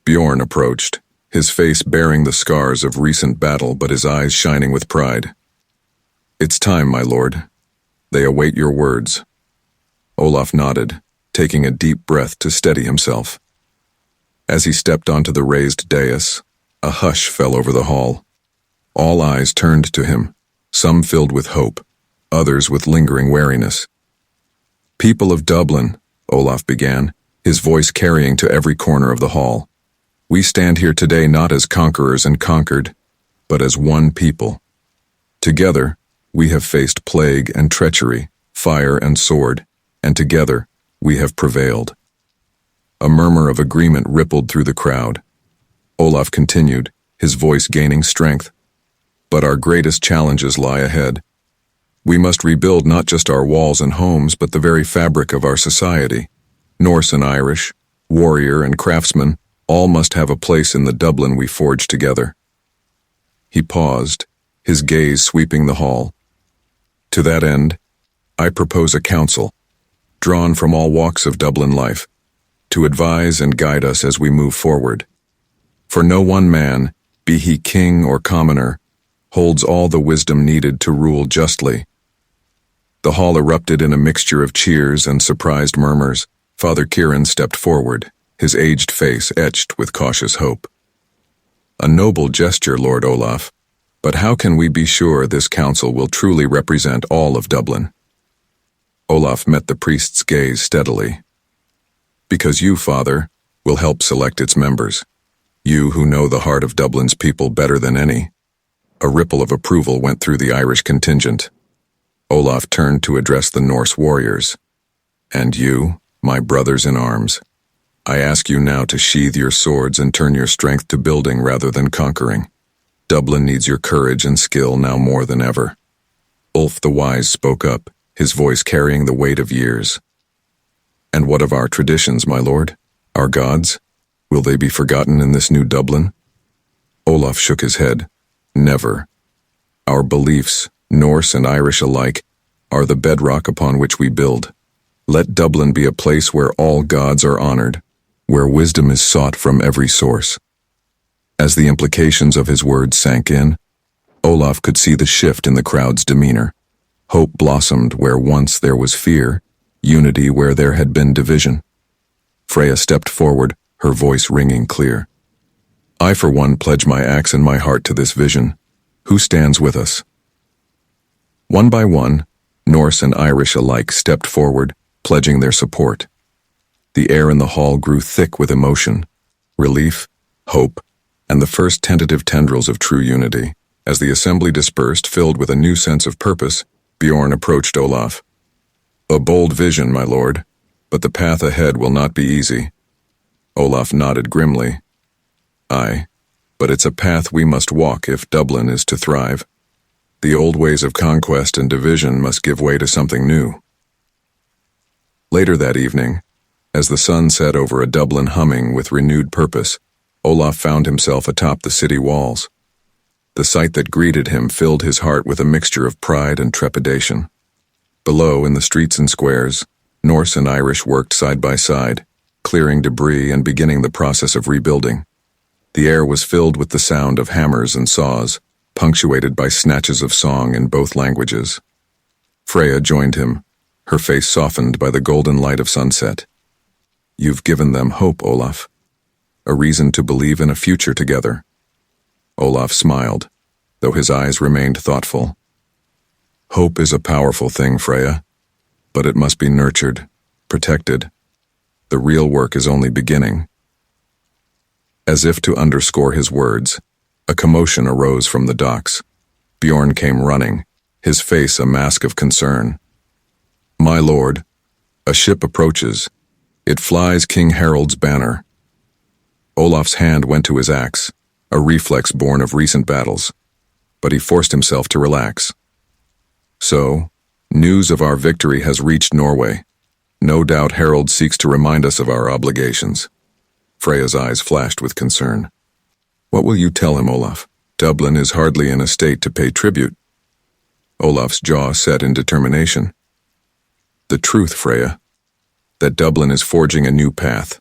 Bjorn approached, his face bearing the scars of recent battle but his eyes shining with pride. "It's time, my lord. They await your words." Olaf nodded, taking a deep breath to steady himself. As he stepped onto the raised dais, a hush fell over the hall. All eyes turned to him, some filled with hope, others with lingering wariness. "People of Dublin," Olaf began, his voice carrying to every corner of the hall. "We stand here today not as conquerors and conquered, but as one people. Together, we have faced plague and treachery, fire and sword, and together, we have prevailed." A murmur of agreement rippled through the crowd. Olaf continued, his voice gaining strength. "But our greatest challenges lie ahead. We must rebuild not just our walls and homes, but the very fabric of our society. Norse and Irish, warrior and craftsman, all must have a place in the Dublin we forged together." He paused, his gaze sweeping the hall. "To that end, I propose a council, drawn from all walks of Dublin life, to advise and guide us as we move forward. For no one man, be he king or commoner, holds all the wisdom needed to rule justly." The hall erupted in a mixture of cheers and surprised murmurs. Father Kieran stepped forward, his aged face etched with cautious hope. "A noble gesture, Lord Olaf, But how can we be sure this council will truly represent all of Dublin? Olaf met the priest's gaze steadily. Because you, Father, will help select its members. You who know the heart of Dublin's people better than any. A ripple of approval went through the Irish contingent. Olaf turned to address the Norse warriors. And you, my brothers in arms, I ask you now to sheathe your swords and turn your strength to building rather than conquering. Dublin needs your courage and skill now more than ever. Ulf the Wise spoke up, his voice carrying the weight of years. And what of our traditions, my lord? Our gods? Will they be forgotten in this new Dublin? Olaf shook his head. Never. Our beliefs, Norse and Irish alike, are the bedrock upon which we build. Let Dublin be a place where all gods are honored, where wisdom is sought from every source. As the implications of his words sank in, Olaf could see the shift in the crowd's demeanor. Hope blossomed where once there was fear, unity where there had been division. Freya stepped forward, her voice ringing clear. I for one pledge my axe and my heart to this vision. Who stands with us? One by one, Norse and Irish alike stepped forward, pledging their support. The air in the hall grew thick with emotion, relief, hope, and the first tentative tendrils of true unity. As the assembly dispersed, filled with a new sense of purpose, Bjorn approached Olaf. A bold vision, my lord, but the path ahead will not be easy. Olaf nodded grimly. Aye, but it's a path we must walk if Dublin is to thrive. The old ways of conquest and division must give way to something new. Later that evening, as the sun set over a Dublin humming with renewed purpose, Olaf found himself atop the city walls. The sight that greeted him filled his heart with a mixture of pride and trepidation. Below, in the streets and squares, Norse and Irish worked side by side, clearing debris and beginning the process of rebuilding. The air was filled with the sound of hammers and saws, punctuated by snatches of song in both languages. Freya joined him, her face softened by the golden light of sunset. You've given them hope, Olaf. A reason to believe in a future together. Olaf smiled, though his eyes remained thoughtful. Hope is a powerful thing, Freya, but it must be nurtured, protected. The real work is only beginning. As if to underscore his words, a commotion arose from the docks. Bjorn came running, his face a mask of concern. My lord, a ship approaches. It flies King Harold's banner. Olaf's hand went to his axe, a reflex born of recent battles, but he forced himself to relax. So, news of our victory has reached Norway. No doubt Harold seeks to remind us of our obligations. Freya's eyes flashed with concern. What will you tell him, Olaf? Dublin is hardly in a state to pay tribute. Olaf's jaw set in determination. The truth, Freya, that Dublin is forging a new path,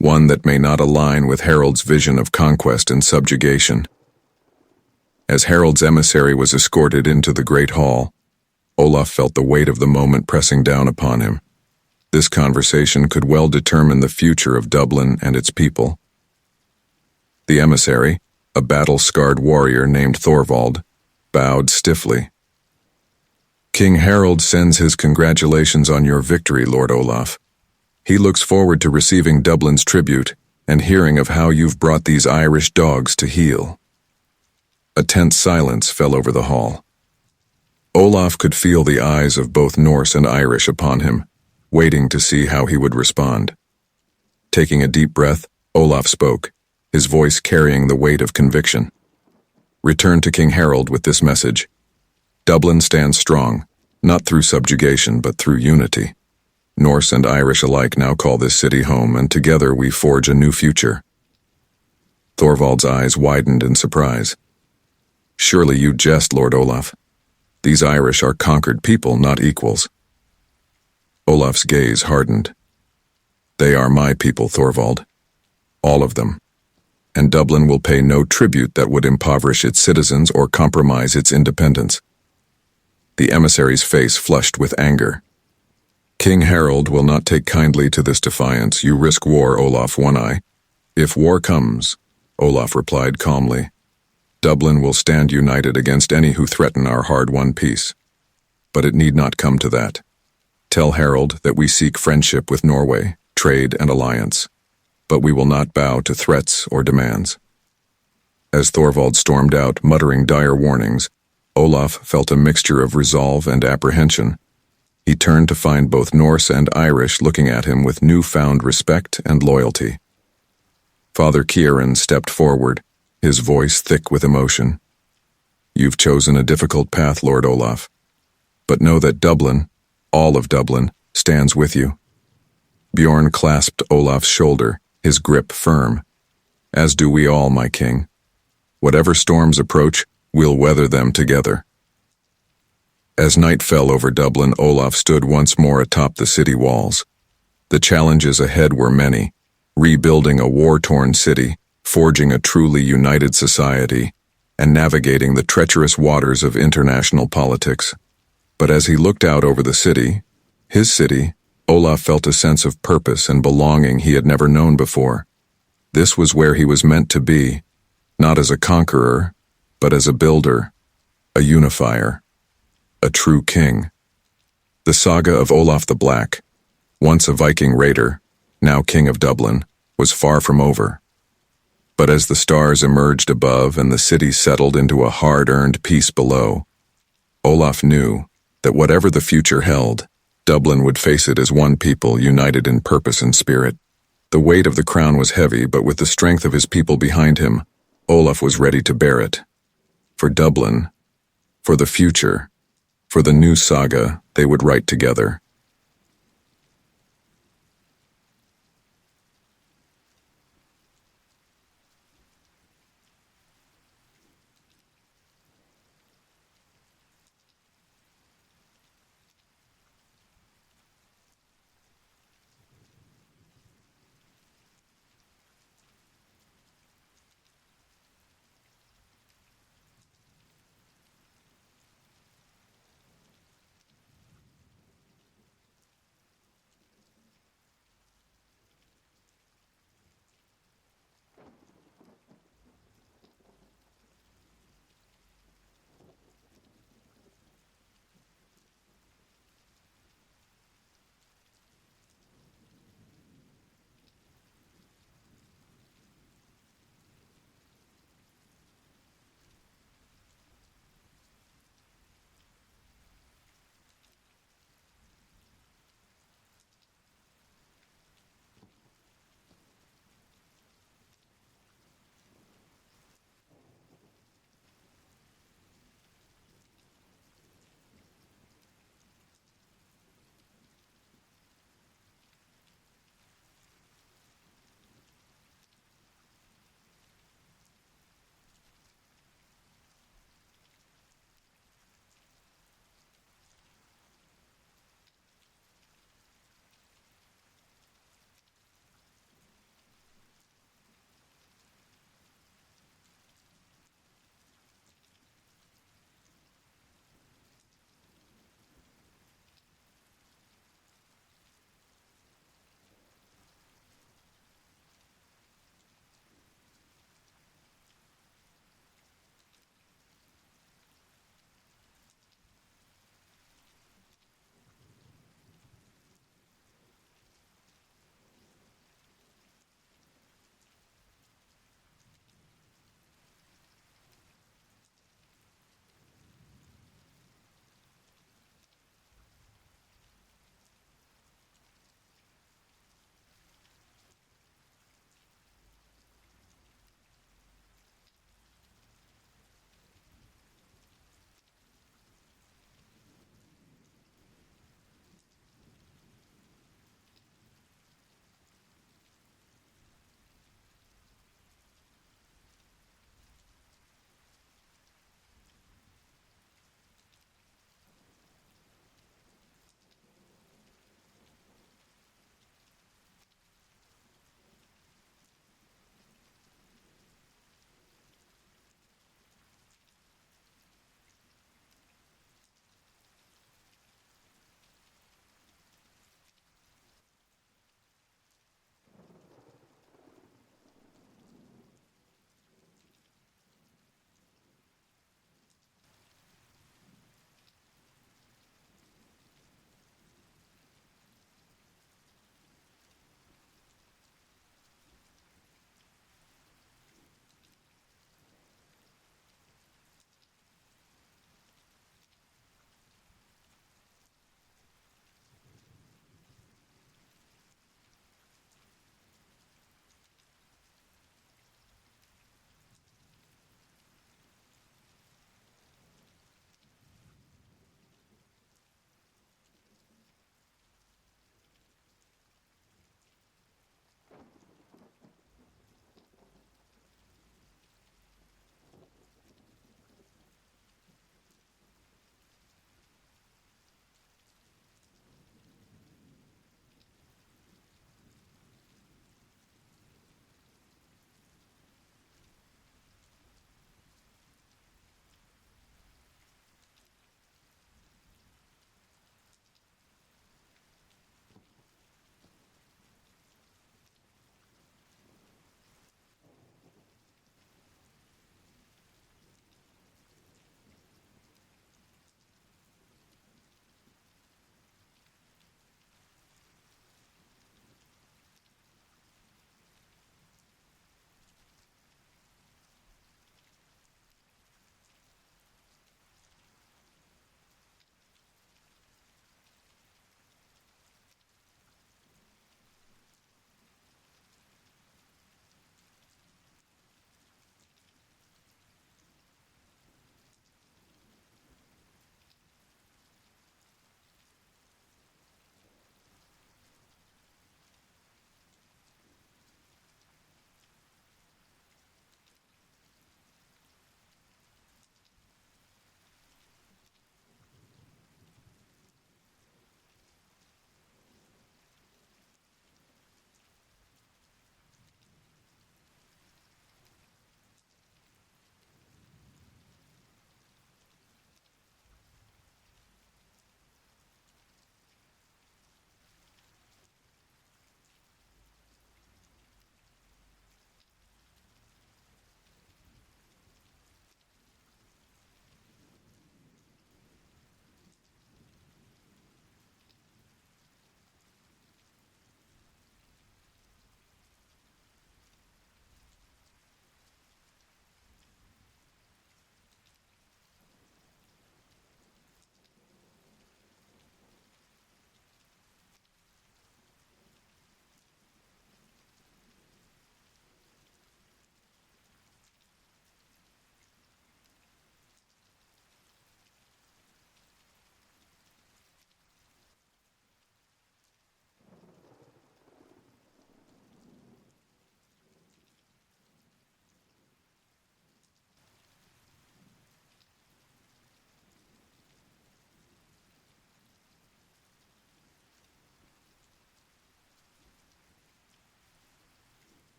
one that may not align with Harold's vision of conquest and subjugation. As Harold's emissary was escorted into the great hall, Olaf felt the weight of the moment pressing down upon him. This conversation could well determine the future of Dublin and its people. The emissary, a battle-scarred warrior named Thorvald, bowed stiffly. King Harold sends his congratulations on your victory, Lord Olaf. He looks forward to receiving Dublin's tribute and hearing of how you've brought these Irish dogs to heel. A tense silence fell over the hall. Olaf could feel the eyes of both Norse and Irish upon him, waiting to see how he would respond. Taking a deep breath, Olaf spoke, his voice carrying the weight of conviction. Return to King Harold with this message. Dublin stands strong, not through subjugation but through unity. Norse and Irish alike now call this city home, and together we forge a new future. Thorvald's eyes widened in surprise. Surely you jest, Lord Olaf. These Irish are conquered people, not equals. Olaf's gaze hardened. They are my people, Thorvald. All of them. And Dublin will pay no tribute that would impoverish its citizens or compromise its independence. The emissary's face flushed with anger. King Harold will not take kindly to this defiance. You risk war, Olaf One-Eye. If war comes, Olaf replied calmly, Dublin will stand united against any who threaten our hard-won peace. But it need not come to that. Tell Harold that we seek friendship with Norway, trade and alliance, but we will not bow to threats or demands. As Thorvald stormed out, muttering dire warnings, Olaf felt a mixture of resolve and apprehension. He turned to find both Norse and Irish looking at him with newfound respect and loyalty. Father Kieran stepped forward, his voice thick with emotion. You've chosen a difficult path, Lord Olaf, but know that Dublin, all of Dublin, stands with you. Bjorn clasped Olaf's shoulder, his grip firm. As do we all, my king. Whatever storms approach, we'll weather them together. As night fell over Dublin, Olaf stood once more atop the city walls. The challenges ahead were many: rebuilding a war-torn city, forging a truly united society, and navigating the treacherous waters of international politics. But as he looked out over the city, his city, Olaf felt a sense of purpose and belonging he had never known before. This was where he was meant to be, not as a conqueror, but as a builder, a unifier, a true king. The saga of Olaf the Black, once a Viking raider, now king of Dublin, was far from over. But as the stars emerged above and the city settled into a hard-earned peace below, Olaf knew that whatever the future held, Dublin would face it as one people united in purpose and spirit. The weight of the crown was heavy, but with the strength of his people behind him, Olaf was ready to bear it. For Dublin, for the future, for the new saga they would write together.